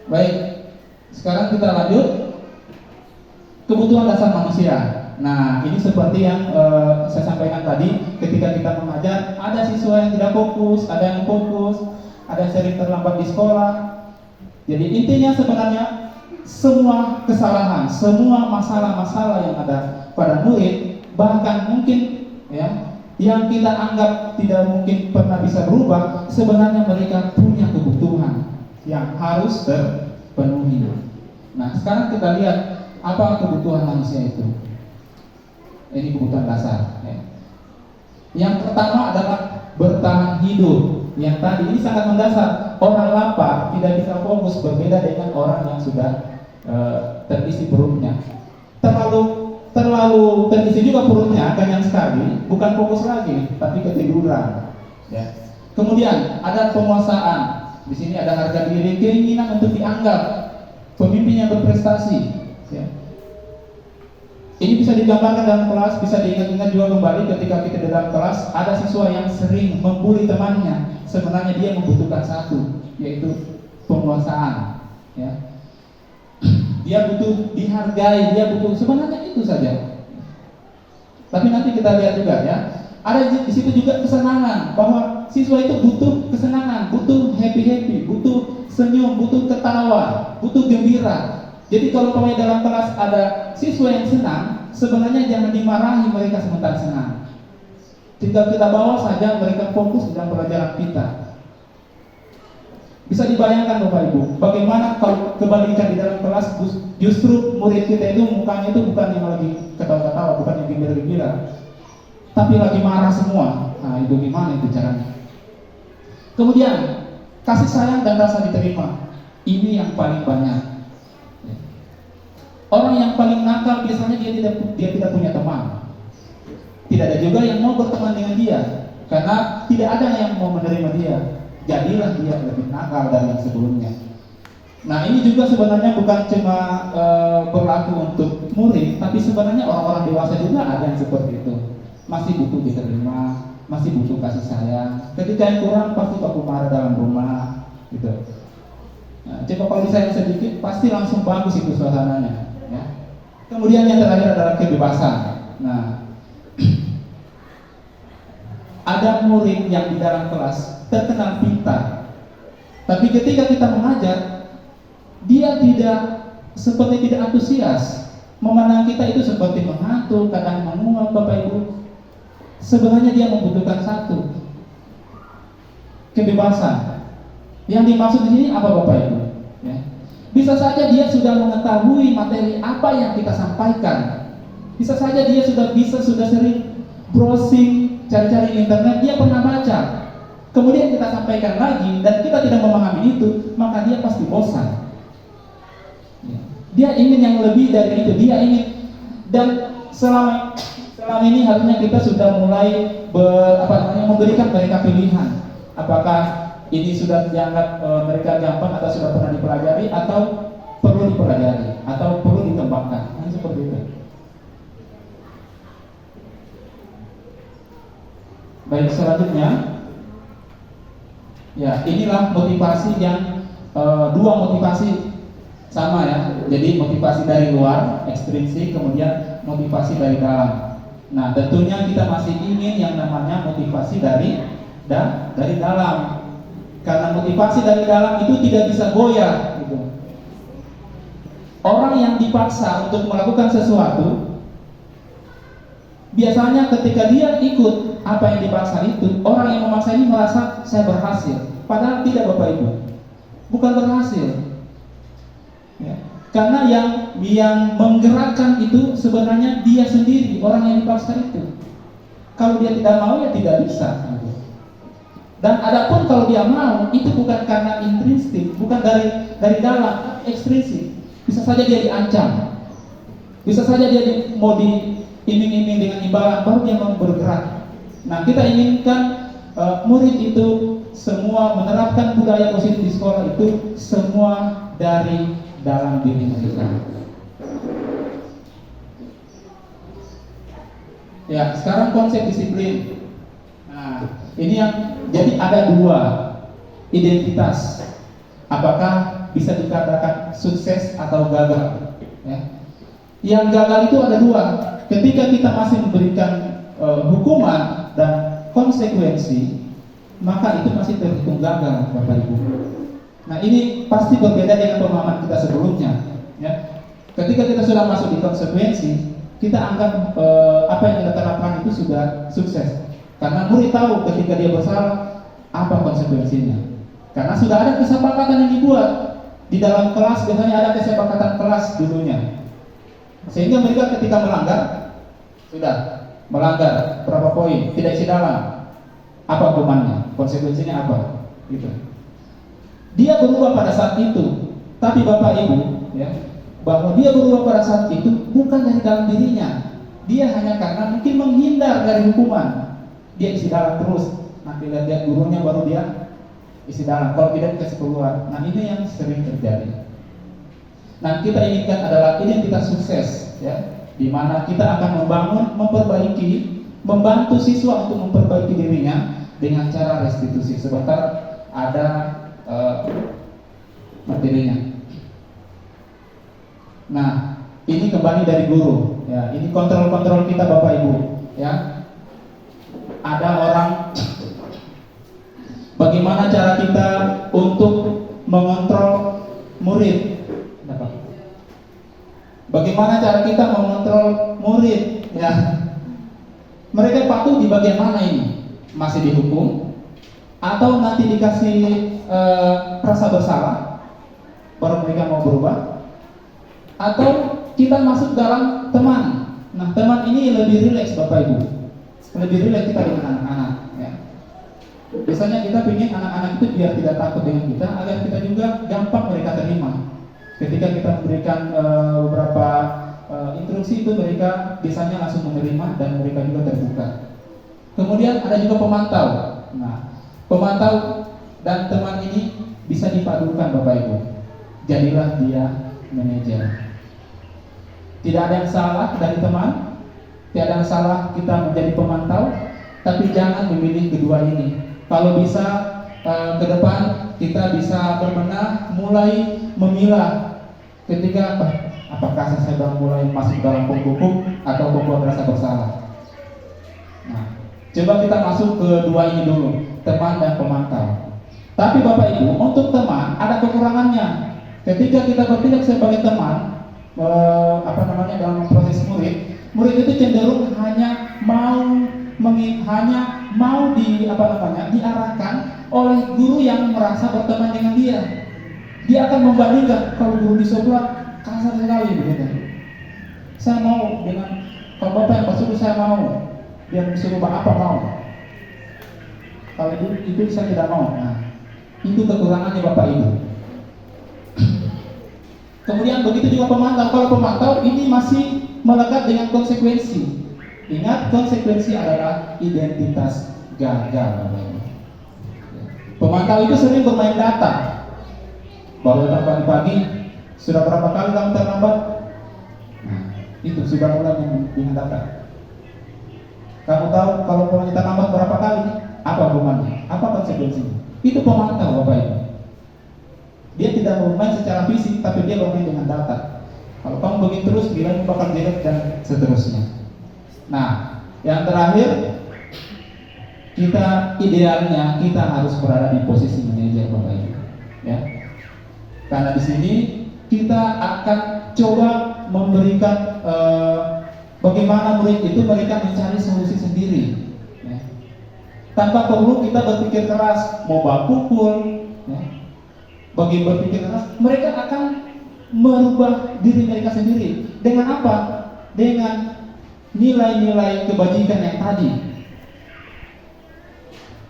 Baik. Sekarang kita lanjut kebutuhan dasar manusia. Nah, ini seperti yang saya sampaikan tadi, ketika kita mengajar, ada siswa yang tidak fokus, ada yang fokus, ada yang sering terlambat di sekolah. Jadi intinya sebenarnya semua kesalahan, semua masalah-masalah yang ada pada murid, bahkan mungkin ya yang kita anggap tidak mungkin pernah bisa berubah, sebenarnya mereka punya kebutuhan yang harus terpenuhi. Nah, sekarang kita lihat apa kebutuhan manusia itu. Ini kebutuhan dasar. Ya. Yang pertama adalah bertahan hidup. Yang tadi ini sangat mendasar. Orang lapar tidak bisa fokus, berbeda dengan orang yang sudah terisi perutnya. Terlalu terisi juga perutnya, kenyang sekali, bukan fokus lagi, tapi ketiduran. Ya. Kemudian ada penguasaan. Di sini ada harga diri, keinginan untuk dianggap pemimpin yang berprestasi. Ya. Ini bisa digambarkan dalam kelas, bisa diingat-ingat juga kembali ketika kita di dalam kelas ada siswa yang sering membuli temannya. Sebenarnya dia membutuhkan satu, yaitu penguasaan. Ya. Dia butuh dihargai, dia butuh sebenarnya itu saja. Tapi nanti kita lihat juga ya, ada di situ juga kesenangan, bahwa siswa itu butuh kesenangan, butuh happy, butuh senyum, butuh ketawa, butuh gembira. Jadi kalau dalam kelas ada siswa yang senang, sebenarnya jangan dimarahi mereka sementara senang. Tinggal kita bawa saja mereka fokus dalam pelajaran kita. Bisa dibayangkan Bapak Ibu, bagaimana kalau kebalikan di dalam kelas, justru murid kita itu mukanya itu bukan yang lagi ketawa-ketawa, bukan yang gembira-gembira, tapi lagi marah semua. Nah itu gimana itu caranya? Kemudian kasih sayang dan rasa diterima, ini yang paling banyak. Orang yang paling nakal biasanya dia tidak punya teman. Tidak ada juga yang mau berteman dengan dia, karena tidak ada yang mau menerima dia. Jadilah dia lebih nakal dari yang sebelumnya. Nah ini juga sebenarnya bukan cuma berlaku untuk murid, tapi sebenarnya orang-orang dewasa juga ada yang seperti itu. Masih butuh diterima, masih butuh kasih sayang. Ketika yang kurang pasti baku marah dalam rumah, gitu. Nah, coba kalau disayang sedikit, pasti langsung bagus itu suasananya. Ya. Kemudian yang terakhir adalah kebebasan. Nah, ada murid yang di dalam kelas terkenal pintar, tapi ketika kita mengajar, dia seperti tidak antusias. Memandang kita itu seperti mengantuk, kadang menguap, Bapak Ibu. Sebenarnya dia membutuhkan satu, kebebasan. Yang dimaksud di sini apa Bapak Ibu? Ya. Bisa saja dia sudah mengetahui materi apa yang kita sampaikan. Bisa saja dia sudah sering browsing, cari-cari di internet, dia pernah baca. Kemudian kita sampaikan lagi dan kita tidak memahami itu, maka dia pasti bosan. Dia ingin yang lebih dari itu, dia ingin. Dan selama ini harusnya kita sudah mulai memberikan mereka pilihan. Apakah ini sudah dianggap mereka gampang atau sudah pernah dipelajari atau perlu dipelajari atau perlu dikembangkan. Ini seperti itu. Baik, selanjutnya, ya inilah motivasi yang dua motivasi sama ya. Jadi motivasi dari luar, ekstrinsik, kemudian motivasi dari dalam. Nah, tentunya kita masih ingin yang namanya motivasi dari dalam. Karena motivasi dari dalam itu tidak bisa goyah gitu. Orang yang dipaksa untuk melakukan sesuatu, biasanya ketika dia ikut apa yang dipaksa itu, orang yang memaksa ini merasa saya berhasil. Padahal tidak Bapak Ibu, bukan berhasil. Ya. Karena yang menggerakkan itu sebenarnya dia sendiri, orang yang dipaksa itu. Kalau dia tidak mau ya tidak bisa. Dan adapun kalau dia mau, itu bukan karena intrinsik, bukan dari dalam, ekstrinsik. Bisa saja dia diancam, bisa saja dia mau diiming-iming dengan imbalan, baru dia mau bergerak. Nah, kita inginkan murid itu semua menerapkan budaya positif di sekolah itu semua dari dalam diri mereka. Ya, sekarang konsep disiplin. Nah, ini yang jadi ada dua identitas. Apakah bisa dikatakan sukses atau gagal? Ya. Yang gagal itu ada dua. Ketika kita masih memberikan hukuman dan konsekuensi, maka itu masih terhitung gagal, Bapak Ibu. Nah, ini pasti berbeda dengan pemahaman kita sebelumnya. Ya. Ketika kita sudah masuk di konsekuensi, kita anggap apa yang kita terapkan itu sudah sukses. Karena murid tahu ketika dia bersalah apa konsekuensinya. Karena sudah ada kesepakatan yang dibuat di dalam kelas, biasanya ada kesepakatan kelas dulunya. Sehingga mereka ketika melanggar, sudah melanggar berapa poin, tidak isi dalam, apa hukumannya, konsekuensinya apa, gitu. Dia berubah pada saat itu, tapi Bapak Ibu, ya, bahwa dia berubah pada saat itu bukan dari dalam dirinya. Dia hanya karena mungkin menghindar dari hukuman. Dia isi dalam terus. Nanti lihat gurunya baru dia isi dalam. Kalau tidak dikasih keluar. Nah, ini yang sering terjadi. Nah, kita inginkan adalah identitas sukses, ya, di mana kita akan memperbaiki, membantu siswa untuk memperbaiki dirinya dengan cara restitusi. Sebentar ada materinya. Nah, ini kembali dari guru, ya. Ini kontrol kita Bapak Ibu, ya. Ada orang, bagaimana cara kita untuk mengontrol murid? Bagaimana cara kita mengontrol murid? Ya, mereka patuh di bagian mana ini? Masih dihukum atau nanti dikasih rasa bersalah baru mereka mau berubah? Atau kita masuk dalam teman? Nah, teman ini lebih rileks Bapak Ibu, lebih rileks kita dengan anak-anak. Ya. Biasanya kita ingin anak-anak itu biar tidak takut dengan kita, agar kita juga gampang mereka terima. Ketika kita memberikan beberapa instruksi itu, mereka biasanya langsung menerima dan mereka juga terbuka. Kemudian ada juga pemantau. Nah, pemantau dan teman ini bisa dipadukan Bapak Ibu. Jadilah dia manajer. Tidak ada yang salah dari teman, tidak ada yang salah kita menjadi pemantau, tapi jangan memilih kedua ini. Kalau bisa ke depan kita bisa berbenah, mulai memilah ketika apakah saya sedang mulai masuk dalam hukum atau membuat rasa bersalah. Nah, coba kita masuk ke dua ini dulu, teman dan pemantau. Tapi Bapak Ibu, untuk teman ada kekurangannya. Ketika kita bertindak sebagai teman, dalam proses murid itu cenderung hanya mau diarahkan oleh guru yang merasa berteman dengan dia. Dia akan membandingkan, kalau guru di sebelah kasar sekali begitu. Saya mau dengan kalau Bapak yang bersuruh saya mau, dia disuruh apa mau. Kalau itu saya tidak mau. Nah, itu kekurangannya Bapak Ibu. Kemudian begitu juga pemantau. Kalau pemantau ini masih melekat dengan konsekuensi. Ingat, konsekuensi adalah identitas gagal. Pemantau itu sering bermain data. Baru datang pagi-pagi, sudah berapa kali kamu terlambat? Nah, itu sudah mulai dengan data. Kamu tahu kalau kamu terlambat berapa kali? Apa hukumannya? Apa konsekuensinya? Itu pemantau Bapak Ibu. Dia tidak bermain secara fisik, tapi dia bermain dengan data. Kalau kamu begini terus, nilaimu bakal jelek dan seterusnya. Nah, yang terakhir, idealnya kita harus berada di posisi manajer Bapak Ibu. Ya, karena di sini kita akan coba memberikan bagaimana murid itu mereka mencari solusi sendiri. Ya. Tanpa perlu kita berpikir keras, mau baku pukul. Ya. Bagi berpikir keras, mereka akan merubah diri mereka sendiri. Dengan apa? Dengan nilai-nilai kebajikan yang tadi.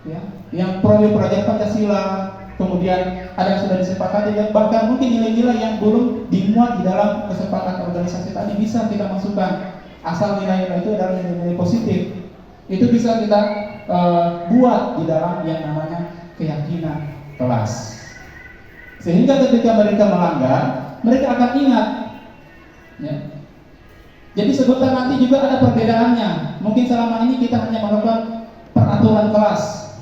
Ya, yang pelajaran Pancasila, kemudian ada yang sudah disepakati, dan bahkan mungkin nilai-nilai yang belum dimuat di dalam kesepakatan organisasi tadi bisa kita masukkan. Asal nilai-nilai itu adalah nilai-nilai positif. Itu bisa kita buat di dalam yang namanya keyakinan kelas. Sehingga ketika mereka melanggar, mereka akan ingat. Ya. Jadi sebentar nanti juga ada perbedaannya. Mungkin selama ini kita hanya melakukan peraturan kelas.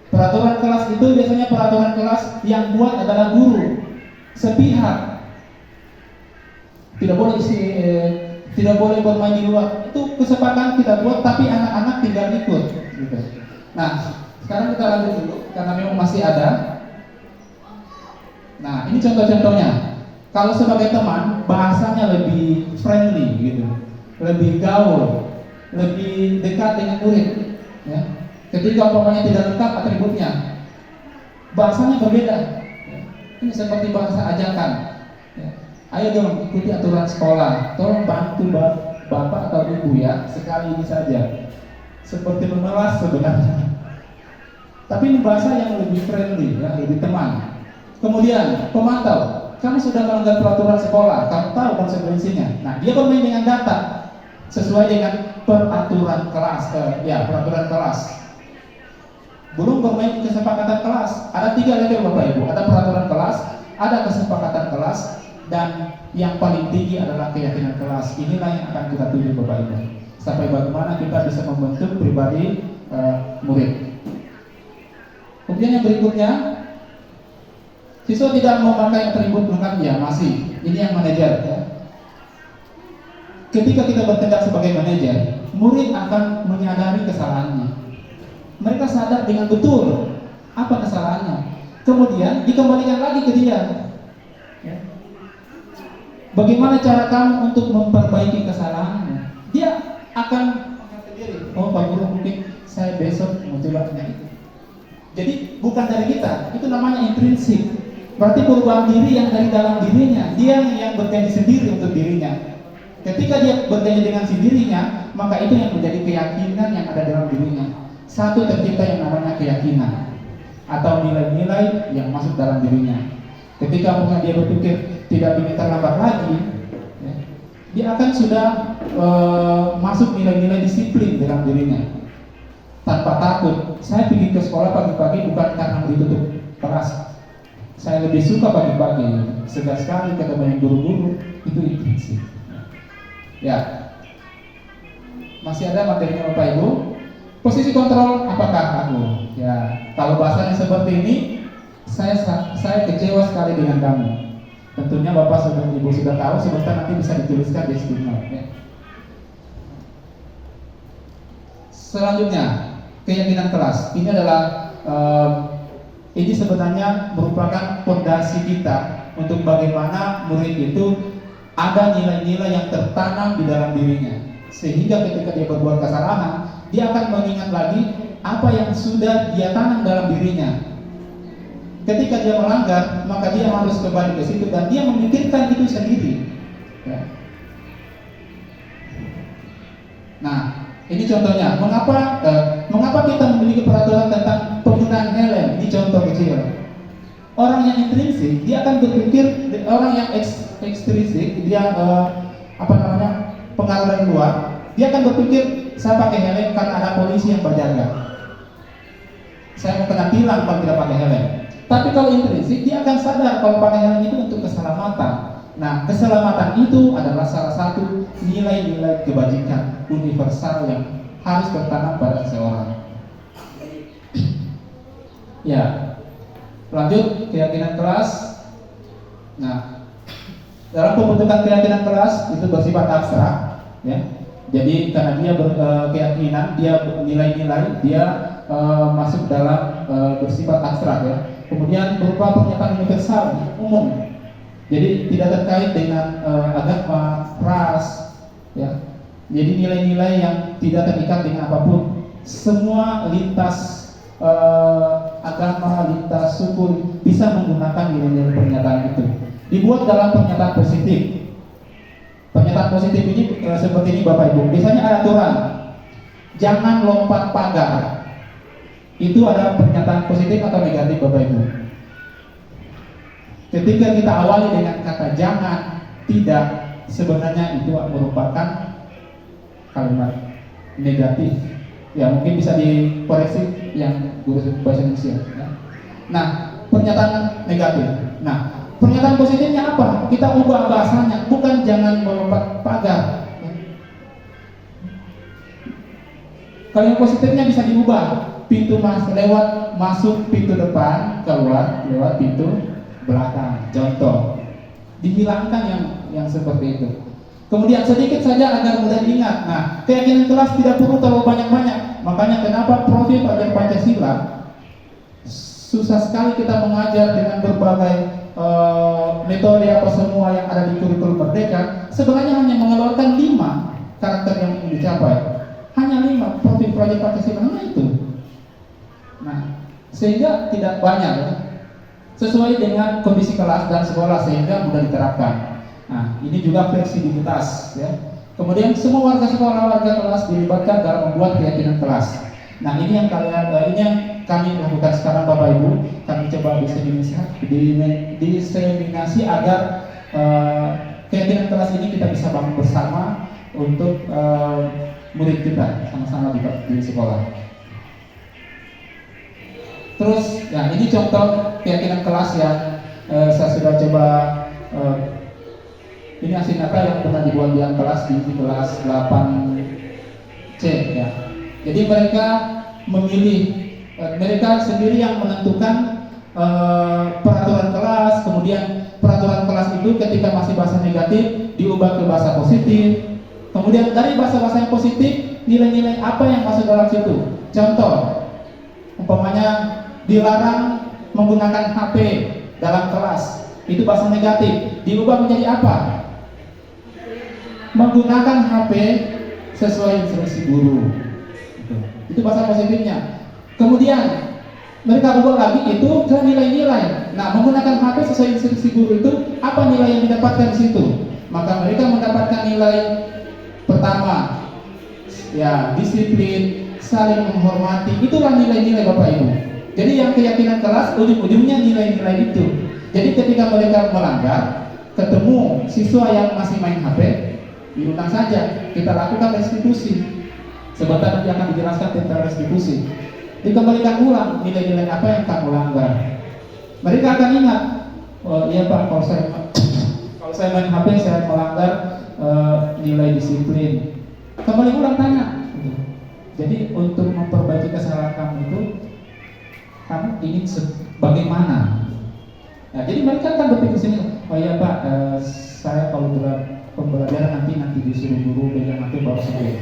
Peraturan kelas itu biasanya peraturan kelas yang buat adalah guru sepihak. Tidak boleh bermain di luar. Itu kesepakatan kita buat, tapi anak-anak tinggal ikut. Gitu. Nah, sekarang kita lanjut dulu karena memang masih ada. Nah, ini contoh-contohnya. Kalau sebagai teman, bahasanya lebih friendly gitu, lebih gaul, lebih dekat dengan murid. Ya. Ketika umpamanya tidak lengkap atributnya, bahasanya berbeda. Ya. Ini seperti bahasa ajakan. Ya. Ayo dong ikuti aturan sekolah. Tolong bantu bapak atau ibu ya, sekali ini saja. Seperti memelas sebenarnya. Tapi ini bahasa yang lebih friendly, ya, lebih teman. Kemudian pemantau, kamu sudah melanggar peraturan sekolah, kamu tahu konsekuensinya. Nah, dia bermain dengan data sesuai dengan peraturan kelas, peraturan kelas. Belum bermain kesepakatan kelas. Ada 3 level Bapak Ibu. Ada peraturan kelas, ada kesepakatan kelas, dan yang paling tinggi adalah keyakinan kelas. Inilah yang akan kita tuju Bapak Ibu. Sampai bagaimana kita bisa membentuk pribadi murid. Kemudian yang berikutnya, siswa tidak memakai atribut lengkap, ya masih. Ini yang manajer. Ya. Ketika kita bertindak sebagai manajer, murid akan menyadari kesalahannya. Mereka sadar dengan betul apa kesalahannya. Kemudian dikembalikan lagi ke dia. Ya. Bagaimana cara kamu untuk memperbaiki kesalahanmu? Dia akan mengatakan diri, oh Pak Guru mungkin saya besok mau coba itu. Jadi bukan dari kita, itu namanya intrinsik. Berarti perubahan diri yang dari dalam dirinya, dia yang berjanji sendiri untuk dirinya. Ketika dia berjanji dengan sendirinya, maka itu yang menjadi keyakinan yang ada dalam dirinya. Satu tercipta yang namanya keyakinan atau nilai-nilai yang masuk dalam dirinya. Ketika mungkin dia berpikir tidak ingin terlambat lagi, ya, dia akan sudah masuk nilai-nilai disiplin dalam dirinya tanpa takut. Saya pergi ke sekolah pagi-pagi bukan karena ditutup kelas. Saya lebih suka pagi-pagi, segar sekali ketemu yang guru-guru, itu intrinsik. Ya, masih ada materinya Bapak Ibu. Posisi kontrol apakah aku? Ya, kalau bahasanya seperti ini, saya kecewa sekali dengan kamu. Tentunya Bapak sudah Ibu sudah tahu, sebentar nanti bisa dituliskan di skripnya. Ya. Selanjutnya, keyakinan kelas. Ini adalah ini sebenarnya merupakan fondasi kita untuk bagaimana murid itu ada nilai-nilai yang tertanam di dalam dirinya, sehingga ketika dia berbuat kesalahan, dia akan mengingat lagi apa yang sudah dia tanam dalam dirinya. Ketika dia melanggar, maka dia harus kembali ke situ dan dia memikirkan itu sendiri. Ya. Nah, ini contohnya. Mengapa kita memiliki peraturan tentang penggunaan helm? Ini contoh kecil. Orang yang intrinsik, dia akan berpikir. Orang yang ekstrinsik, dia pengaruh dari luar, dia akan berpikir saya pakai helm karena ada polisi yang berjaga. Saya mau kena tilang kalau tidak pakai helm. Tapi kalau intrinsik, dia akan sadar kalau pakai helm itu untuk keselamatan. Nah, keselamatan itu adalah salah satu nilai-nilai kebajikan universal yang harus tertanam pada seseorang. Ya, lanjut keyakinan kelas. Nah, dalam pembentukan keyakinan kelas itu bersifat abstrak, ya. Jadi karena dia berkeyakinan, dia nilai-nilai, dia masuk dalam bersifat abstrak, ya. Kemudian berupa pernyataan universal, umum. Jadi tidak terkait dengan agama, ras, ya. Jadi nilai-nilai yang tidak terikat dengan apapun. Semua lintas agama, lintas suku bisa menggunakan nilai-nilai pernyataan itu. Dibuat dalam pernyataan positif. Pernyataan positif ini seperti ini Bapak Ibu. Biasanya ada aturan, jangan lompat pagar. Itu ada pernyataan positif atau negatif Bapak Ibu. Ketika kita awali dengan kata jangan, tidak, sebenarnya itu merupakan kalimat negatif. Ya mungkin bisa dikoreksi yang guru bahasa Indonesia. Ya. Nah, pernyataan negatif. Nah, pernyataan positifnya apa? Kita ubah bahasanya, bukan jangan melompat pagar. Kalimat positifnya bisa diubah. Pintu lewat masuk pintu depan, keluar lewat pintu belakang. Contoh, dihilangkan yang seperti itu. Kemudian sedikit saja agar mudah diingat. Nah, keyakinan kelas tidak perlu terlalu banyak-banyak. Makanya kenapa profil pelajaran Pancasila susah sekali kita mengajar dengan berbagai metode apa semua yang ada di kurikulum Merdeka. Sebenarnya hanya mengeluarkan 5 karakter yang ingin dicapai. Hanya 5 profil pelajaran Pancasila, hanya itu. Nah, sehingga tidak banyak, ya. Sesuai dengan kondisi kelas dan sekolah sehingga mudah diterapkan. Nah, ini juga fleksibilitas, ya. Kemudian semua warga sekolah, warga kelas dilibatkan dalam membuat keyakinan kelas. Nah, ini yang kami lakukan sekarang Bapak Ibu. Kami coba diseminasi agar keyakinan kelas ini kita bisa bangun bersama untuk murid kita sama-sama di sekolah. Terus, ya ini contoh keyakinan kelas yang saya sudah coba. Ini hasil nyata yang pernah dibuat di kelas di kelas 8C, ya. Jadi mereka memilih, mereka sendiri yang menentukan peraturan kelas. Kemudian peraturan kelas itu ketika masih bahasa negatif diubah ke bahasa positif. Kemudian dari bahasa-bahasa yang positif, nilai-nilai apa yang masuk dalam situ. Contoh, umpamanya dilarang menggunakan HP dalam kelas, itu bahasa negatif, diubah menjadi apa? menggunakan HP sesuai instruksi guru. Itu bahasa positifnya. Kemudian mereka ubah lagi itu ke nilai-nilai. Nah, menggunakan HP sesuai instruksi guru itu apa nilai yang didapatkan di situ? Maka mereka mendapatkan nilai pertama, ya, disiplin, saling menghormati. Itulah nilai-nilai Bapak Ibu. Jadi yang keyakinan kelas ujung-ujungnya nilai-nilai itu. Jadi ketika mereka melanggar, ketemu siswa yang masih main HP, diundang saja, kita lakukan restitusi. Sebentar nanti akan dijelaskan tentang restitusi. Dikembalikan ulang nilai-nilai apa yang kamu langgar. Mereka akan ingat, oh iya Pak, kalau saya main HP saya melanggar nilai disiplin. Kembali ulang tanya. Jadi untuk memperbaiki kesalahan kamu itu, kamu ingin bagaimana? Nah, jadi mereka akan berpikir sini, oh iya Pak, saya kalau dalam pembelajaran nanti disuruh guru pegang HP baru saya.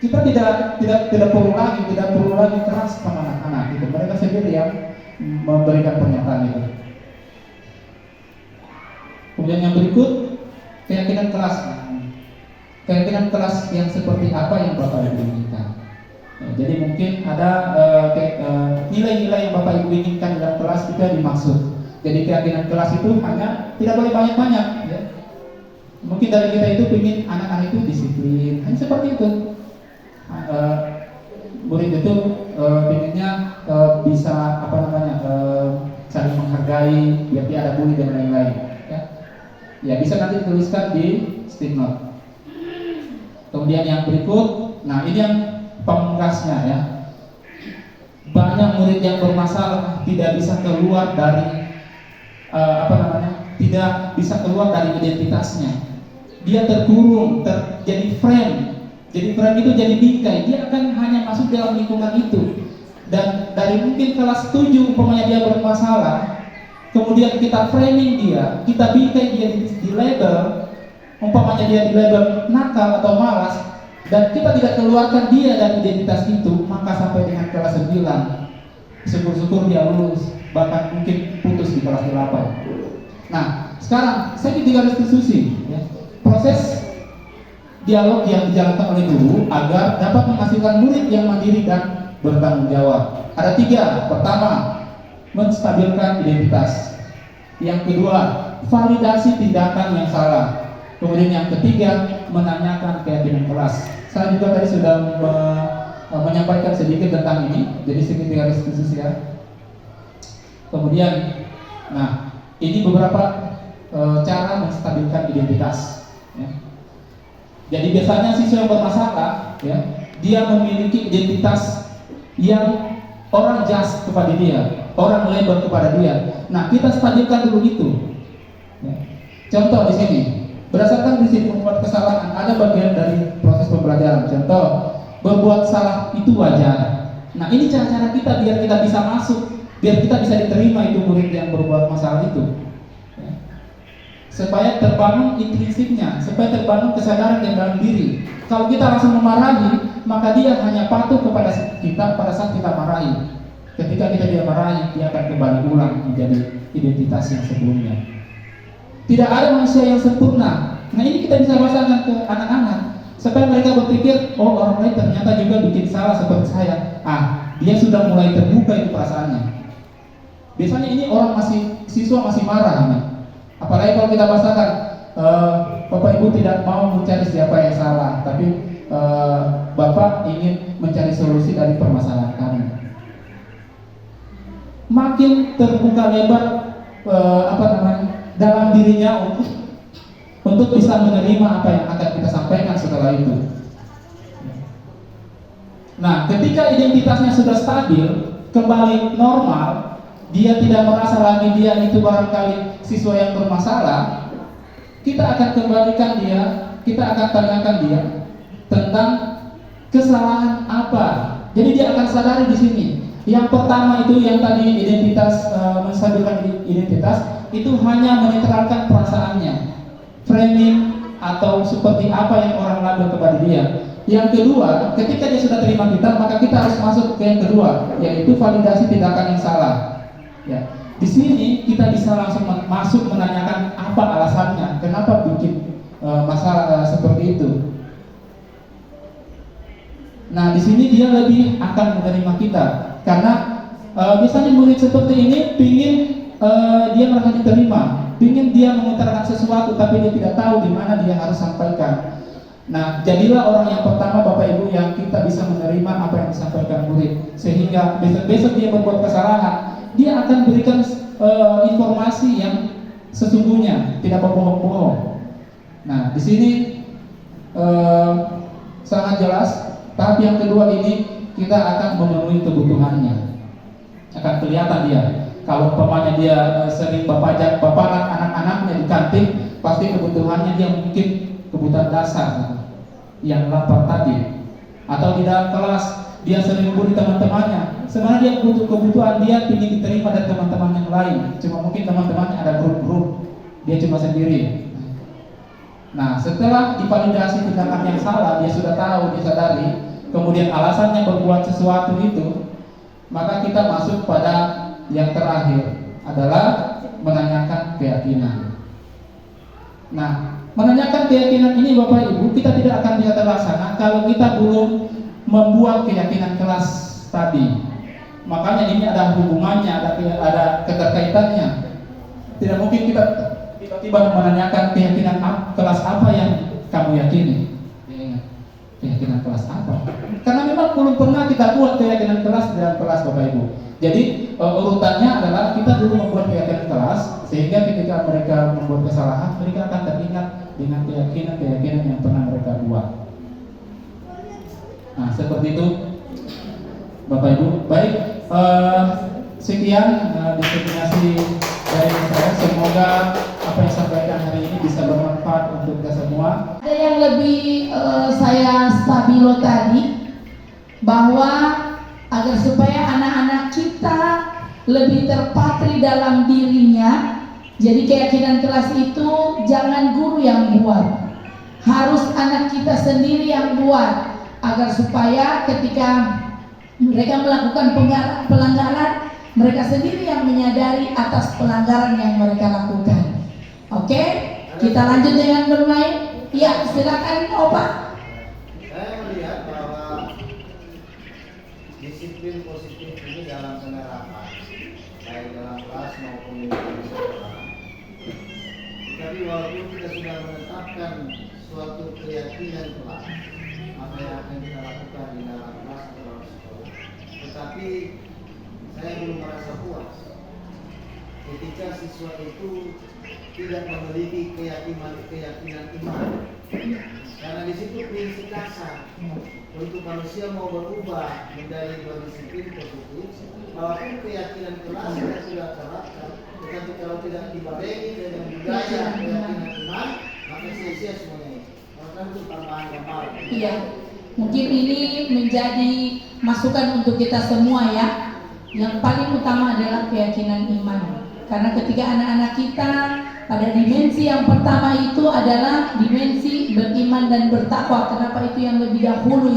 Kita tidak perlu lagi keras sama anak-anak itu. Mereka sendiri yang memberikan pernyataan itu. Kemudian yang berikut, keyakinan kelas. Keyakinan kelas yang seperti apa yang Bapak Ibu inginkan. Ya, jadi mungkin ada nilai-nilai yang Bapak Ibu inginkan dalam kelas itu yang dimaksud. Jadi keyakinan kelas itu hanya tidak boleh banyak-banyak. Ya. Mungkin dari kita itu ingin anak-anak itu disiplin, hanya seperti itu. Murid itu inginnya bisa saling menghargai, biar dia ada bully dan lain-lain. Ya bisa nanti dituliskan di stick note. Kemudian yang berikut, nah ini yang pamungkasnya ya. Banyak murid yang bermasalah tidak bisa keluar dari tidak bisa keluar dari identitasnya. Dia terkurung, jadi frame. Jadi frame itu jadi bingkai. Dia akan hanya masuk dalam lingkungan itu. Dan dari mungkin kelas 7 umpamanya dia bermasalah, kemudian kita framing dia, kita bingkai dia di label, umpamanya dia di label nakal atau malas, dan kita tidak keluarkan dia dari identitas itu, maka sampai dengan kelas 9 syukur-syukur dia lulus, bahkan mungkin putus di kelas 8. Nah, sekarang saya juga restitusi ya. Proses dialog yang dijalankan oleh guru agar dapat menghasilkan murid yang mandiri dan bertanggung jawab. Ada 3. Pertama, menstabilkan identitas. Yang kedua, validasi tindakan yang salah. Kemudian yang ketiga, menanyakan keyakinan kelas. Saya juga tadi sudah menyampaikan sedikit tentang ini, jadi sedikit restitusi ya. Kemudian, nah ini beberapa cara menstabilkan identitas. Ya. Jadi biasanya siswa yang bermasalah, ya, dia memiliki identitas yang orang judge kepada dia, orang label kepada dia. Nah, kita stabilkan dulu itu. Ya. Contoh di sini, berdasarkan prinsip membuat kesalahan, ada bagian dari proses pembelajaran. Contoh, berbuat salah itu wajar. Nah, ini cara-cara kita biar kita bisa masuk, biar kita bisa diterima itu murid yang berbuat masalah itu. Supaya terbangun intrinsiknya, supaya terbangun kesadaran yang dalam diri. Kalau kita langsung memarahi, maka dia hanya patuh kepada kita pada saat kita marahi. Ketika kita dia marahi, dia akan kembali ulang menjadi identitas yang sebelumnya. Tidak ada manusia yang sempurna. Nah ini kita bisa bahasakan ke anak-anak supaya mereka berpikir, oh orang lain ternyata juga bikin salah seperti saya. Dia sudah mulai terbuka itu perasaannya. Biasanya ini siswa masih marah nih. Apalagi kalau kita bahasakan, Bapak Ibu tidak mau mencari siapa yang salah, tapi Bapak ingin mencari solusi dari permasalahan kami. Makin terbuka lebar dalam dirinya untuk bisa menerima apa yang akan kita sampaikan setelah itu. Nah, ketika identitasnya sudah stabil, kembali normal, dia tidak merasa lagi dia itu barangkali siswa yang bermasalah, kita akan kembalikan dia, kita akan tanyakan dia tentang kesalahan apa. Jadi dia akan sadari di sini. Yang pertama itu yang tadi identitas, menstabilkan identitas itu hanya menetralkan perasaannya, framing atau seperti apa yang orang label kepada dia. Yang kedua, ketika dia sudah terima kita, maka kita harus masuk ke yang kedua, yaitu validasi tindakan yang salah. Ya, di sini kita bisa langsung masuk menanyakan apa alasannya, kenapa bikin masalah seperti itu. Nah, di sini dia lebih akan menerima kita, karena biasanya murid seperti ini pingin dia merasa diterima, pingin dia mengutarakan sesuatu, tapi dia tidak tahu di mana dia harus sampaikan. Nah, jadilah orang yang pertama Bapak Ibu yang kita bisa menerima apa yang disampaikan murid, sehingga besok-besok dia berbuat kesalahan, dia akan berikan informasi yang sesungguhnya, tidak bohong-bohong. Nah, di sini sangat jelas. Tahap yang kedua ini kita akan memenuhi kebutuhannya. Akan kelihatan dia. Kalau umpamanya dia sering bapakan anak-anaknya di kantin, pasti kebutuhannya dia mungkin kebutuhan dasar yang lapar tadi. Atau di dalam kelas dia sering bully teman-temannya. Sebenarnya dia butuh kebutuhan, dia ingin diterima dari teman-teman yang lain. Cuma mungkin teman-temannya ada grup-grup, dia cuma sendiri. Nah, setelah divalidasi tindakan yang salah, dia sudah tahu, dia sadari, kemudian alasannya berbuat sesuatu itu, maka kita masuk pada yang terakhir adalah menanyakan keyakinan. Nah, menanyakan keyakinan ini Bapak Ibu, kita tidak akan bisa terlaksana kalau kita belum membuat keyakinan kelas tadi. Makanya ini ada hubungannya, ada keterkaitannya. Tidak mungkin kita tiba-tiba menanyakan keyakinan kelas apa yang kamu yakini. Keyakinan kelas apa? Karena memang belum pernah kita buat keyakinan kelas dalam kelas Bapak Ibu. Jadi urutannya adalah kita dulu membuat keyakinan kelas, sehingga ketika mereka membuat kesalahan, mereka akan teringat dengan keyakinan yang pernah mereka buat. Nah, seperti itu Bapak Ibu. Baik, sekian diskriminasi dari saya. Semoga apa yang disampaikan hari ini bisa bermanfaat untuk kita semua. Ada yang lebih saya stabilo tadi, bahwa agar supaya anak-anak kita lebih terpatri dalam dirinya, jadi keyakinan kelas itu jangan guru yang buat, harus anak kita sendiri yang buat, agar supaya ketika mereka melakukan pelanggaran, mereka sendiri yang menyadari atas pelanggaran yang mereka lakukan. Oke, kita lanjut dengan bermain. Ya, silakan Opa. Saya melihat bahwa disiplin positif ini dalam penerapan, baik dalam kelas maupun di sekolah. Tapi walaupun kita sudah menetapkan suatu keyakinan kelas, apa yang akan kita lakukan di dalam kelas atau dalam sekolah, tetapi saya belum merasa puas ketika siswa itu tidak memiliki keyakinan iman. Karena di situ prinsip dasar untuk manusia mau berubah menjadi berdisiplin positif, walaupun keyakinan kelas sudah terapkan, tetapi kalau tidak dibarengi dengan budaya keyakinan iman, maka sia-sia semuanya. Maka itu tambahan gambar. Iya, mungkin ini menjadi masukan untuk kita semua ya. Yang paling utama adalah keyakinan iman. Karena ketika anak-anak kita pada dimensi yang pertama itu adalah dimensi beriman dan bertakwa. Kenapa itu yang lebih dahulu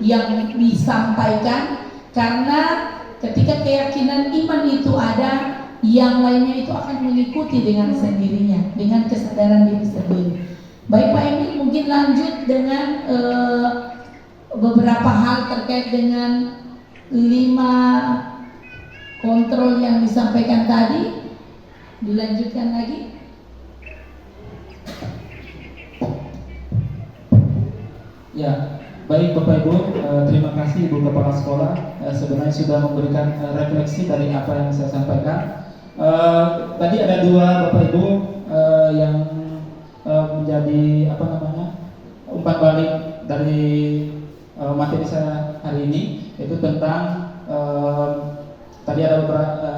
yang disampaikan? Karena ketika keyakinan iman itu ada, yang lainnya itu akan mengikuti dengan sendirinya, dengan kesadaran diri sendiri. Baik Pak Emil, mungkin lanjut dengan beberapa hal terkait dengan 5 kontrol yang disampaikan tadi. Dilanjutkan lagi. Ya, baik Bapak Ibu, terima kasih Ibu Kepala Sekolah sebenarnya sudah memberikan refleksi dari apa yang saya sampaikan. Tadi ada 2 Bapak Ibu yang menjadi umpan balik dari materi saya hari ini, yaitu tentang tadi ada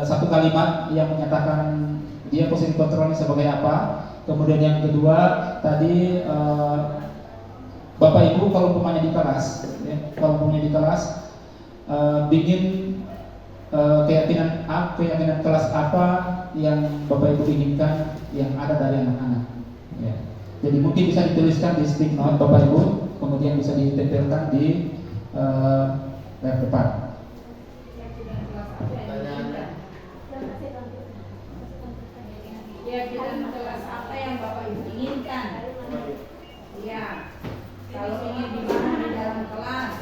satu kalimat yang menyatakan dia positif kontrolnya sebagai apa. Kemudian yang kedua tadi Bapak Ibu kalau umpamanya di kelas, bikin keyakinan kelas apa yang Bapak Ibu inginkan yang ada dari anak-anak. Ya. Jadi mungkin bisa dituliskan di stick note Bapak Ibu, kemudian bisa ditempelkan di layar depan. Keyakinan kelas apa yang Bapak Ibu inginkan? Ya. Kalau ingin di mana di dalam kelas?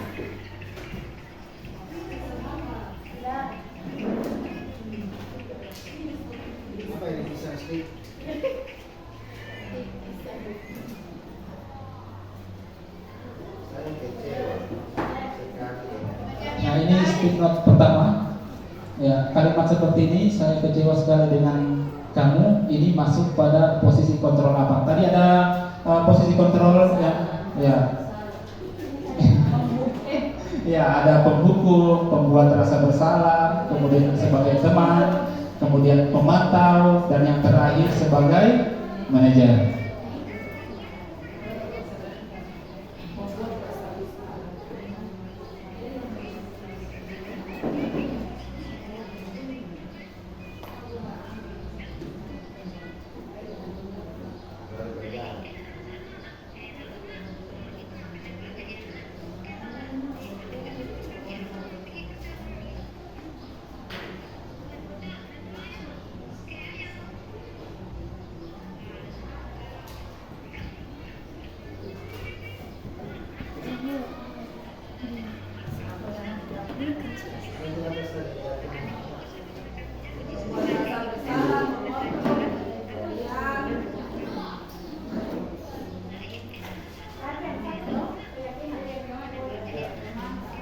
Apa ini bisa stick? Saya kecewa sekali. Nah, ini speak note pertama. Ya, kalimat seperti ini, saya kecewa sekali dengan kamu. Ini masuk pada posisi kontrol apa? Tadi ada posisi kontrol yang ya. Ya, ada penghukum, pembuat rasa bersalah, kemudian sebagai teman, kemudian pemantau, dan yang terakhir sebagai manajer.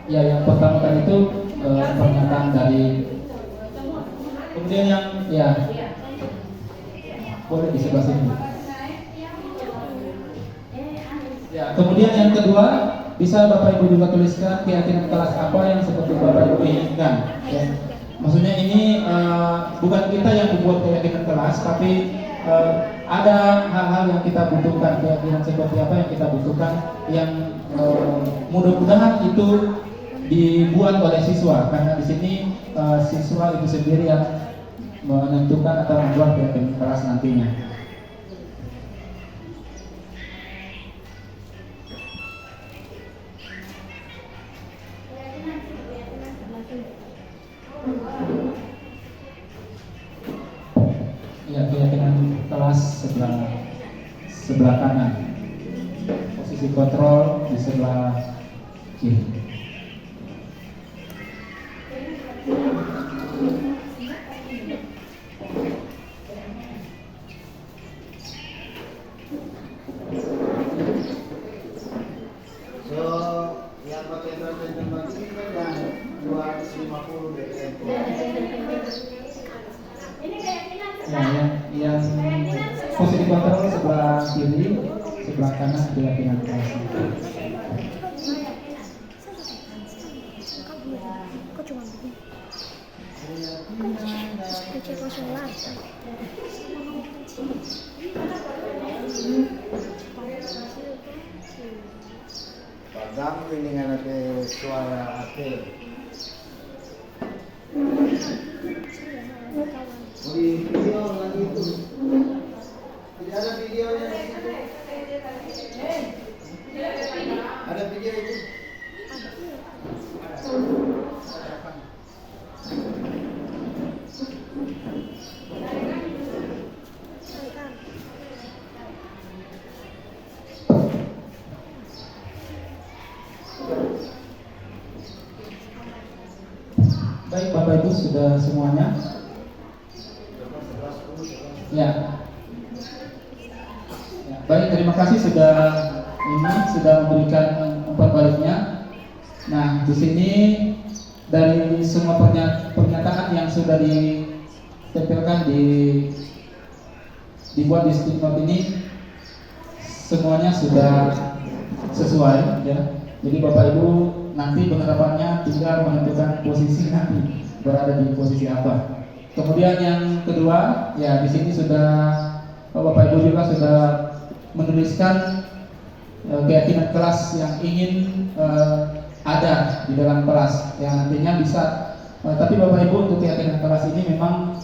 Ya, yang pertama kan itu pernyataan dari, kemudian yang ya boleh di sebelah sini. Ya, kemudian yang kedua bisa Bapak Ibu juga tuliskan keyakinan kelas apa yang seperti Bapak Ibu inginkan. Ya. Maksudnya ini bukan kita yang membuat keyakinan kelas, tapi ada hal-hal yang kita butuhkan, keyakinan seperti apa yang kita butuhkan, yang mudah-mudahan itu dibuat oleh siswa, karena di sini siswa itu sendiri yang menentukan atau membuat keyakinan kelas nantinya. Ya, keyakinan kelas sebelah kanan, posisi kontrol di sebelah kiri. Yang pakai bahasa Jepang ini kan yang 250 dari tempo. Yang posisi kontrol sebelah kiri, sebelah kanan keyakinan kelas. Kok cuma begini? Kecil 08. Padang ini dengan ada suara akhir. Di video lagi itu tidak ada videonya di situ. Ada video itu. Baik Bapak Ibu, sudah semuanya? Ya. Ya, baik, terima kasih sudah memberikan umpan baliknya. Nah, di sini dari semua pernyataan yang sudah ditempelkan dibuat di stick note ini, semuanya sudah sesuai ya. Jadi Bapak Ibu nanti penerapannya tinggal menentukan posisi nanti berada di posisi apa. Kemudian yang kedua, ya di sini sudah Bapak Ibu juga sudah menuliskan keyakinan kelas yang ingin ada di dalam kelas, yang nantinya bisa. Tapi Bapak Ibu, untuk keyakinan kelas ini memang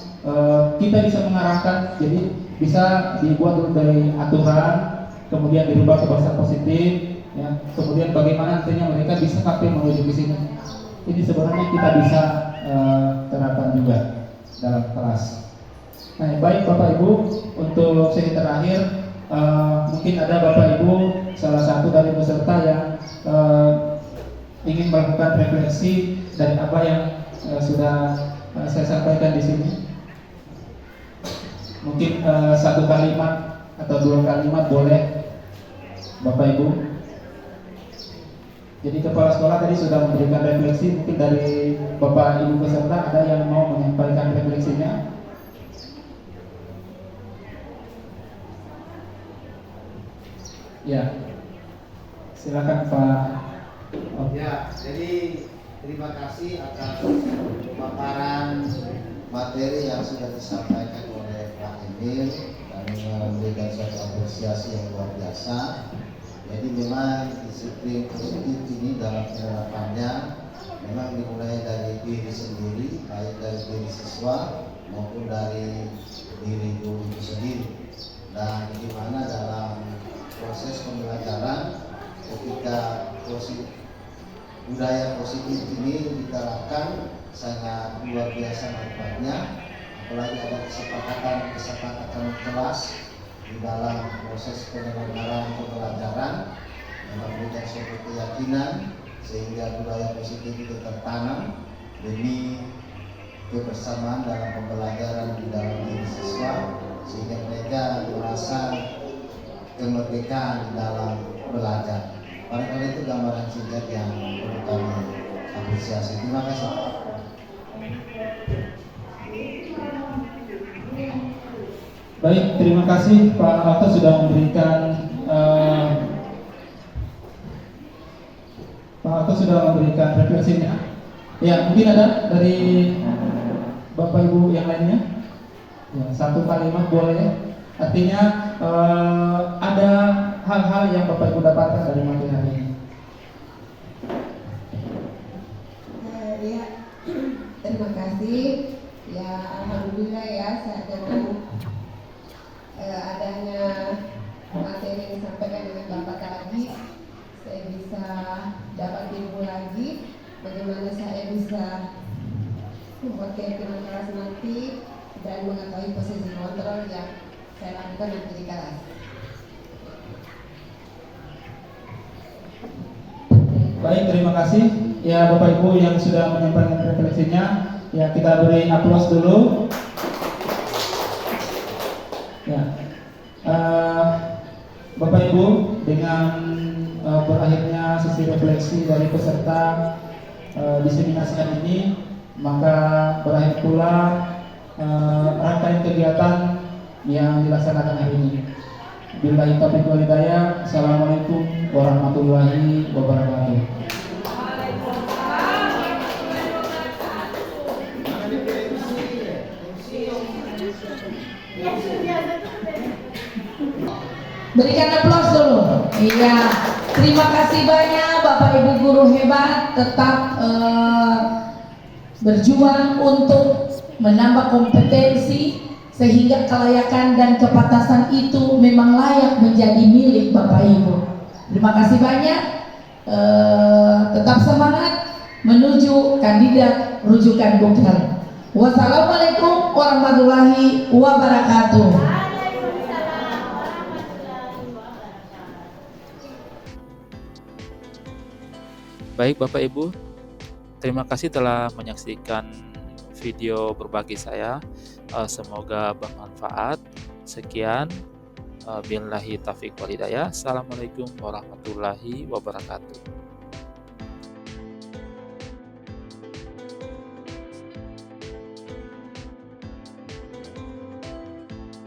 kita bisa mengarahkan, jadi bisa dibuat dulu dari aturan, kemudian dirubah ke bahasa positif. Ya, kemudian bagaimana nantinya mereka bisa sampai menuju ke sini. Ini sebenarnya kita bisa terapkan juga dalam kelas. Nah, baik Bapak Ibu, untuk sesi terakhir mungkin ada Bapak Ibu salah satu dari peserta yang ingin melakukan refleksi dari apa yang sudah saya sampaikan di sini. Mungkin satu kalimat atau dua kalimat boleh, Bapak Ibu. Jadi kepala sekolah tadi sudah memberikan refleksi. Mungkin dari Bapak Ibu peserta ada yang mau menyampaikan refleksinya? Ya, silakan Pak. Ya, jadi terima kasih atas pemaparan materi yang sudah disampaikan oleh Pak Emil dan memberikan suatu apresiasi yang luar biasa. Jadi memang disiplin positif ini dalam penerapannya memang dimulai dari diri sendiri, baik dari diri siswa maupun dari diri guru itu sendiri. Dan di mana dalam proses pembelajaran ketika budaya positif ini diterapkan sangat luar biasa manfaatnya, apalagi ada kesepakatan kelas di dalam proses penyelenggaraan pembelajaran yang memberikan suatu keyakinan sehingga budaya positif itu tertanam demi kebersamaan dalam pembelajaran di dalam diri siswa sehingga mereka merasa kemerdekaan di dalam belajar. Barangkali itu gambaran singkat yang perlu kami apresiasi. Terima kasih. Baik, terima kasih Pak Alto sudah memberikan refleksinya. Ya, mungkin ada dari Bapak Ibu yang lainnya. Ya, satu kalimat boleh. Artinya ada hal-hal yang Bapak Ibu dapatkan dari materi hari ini. Ya, terima kasih. Ya, alhamdulillah ya, saya dengan adanya materi yang disampaikan dengan Bapak tadi, saya bisa dapat ilmu lagi bagaimana saya bisa membuat keyakinan kelas nanti dan mengetahui posisi kontrol yang saya lakukan nanti di kelas. Baik, terima kasih ya Bapak Ibu yang sudah menyampaikan refleksinya. Ya, kita beri aplaus dulu. Ya, Bapak Ibu, dengan berakhirnya sesi refleksi dari peserta diseminasikan ini, maka berakhir pula rangkaian kegiatan yang dilaksanakan hari ini. Billahi taufiq wal hidayah. Assalamualaikum warahmatullahi wabarakatuh. Berikan aplaus dulu. Iya, terima kasih banyak Bapak Ibu guru hebat, tetap berjuang untuk menambah kompetensi sehingga kelayakan dan kepantasan itu memang layak menjadi milik Bapak Ibu. Terima kasih banyak. Tetap semangat menuju kandidat rujukan Google. Wassalamualaikum warahmatullahi wabarakatuh. Baik Bapak Ibu, terima kasih telah menyaksikan video berbagi saya. Semoga bermanfaat. Sekian, billahi taufiq wal hidayah. Assalamualaikum warahmatullahi wabarakatuh.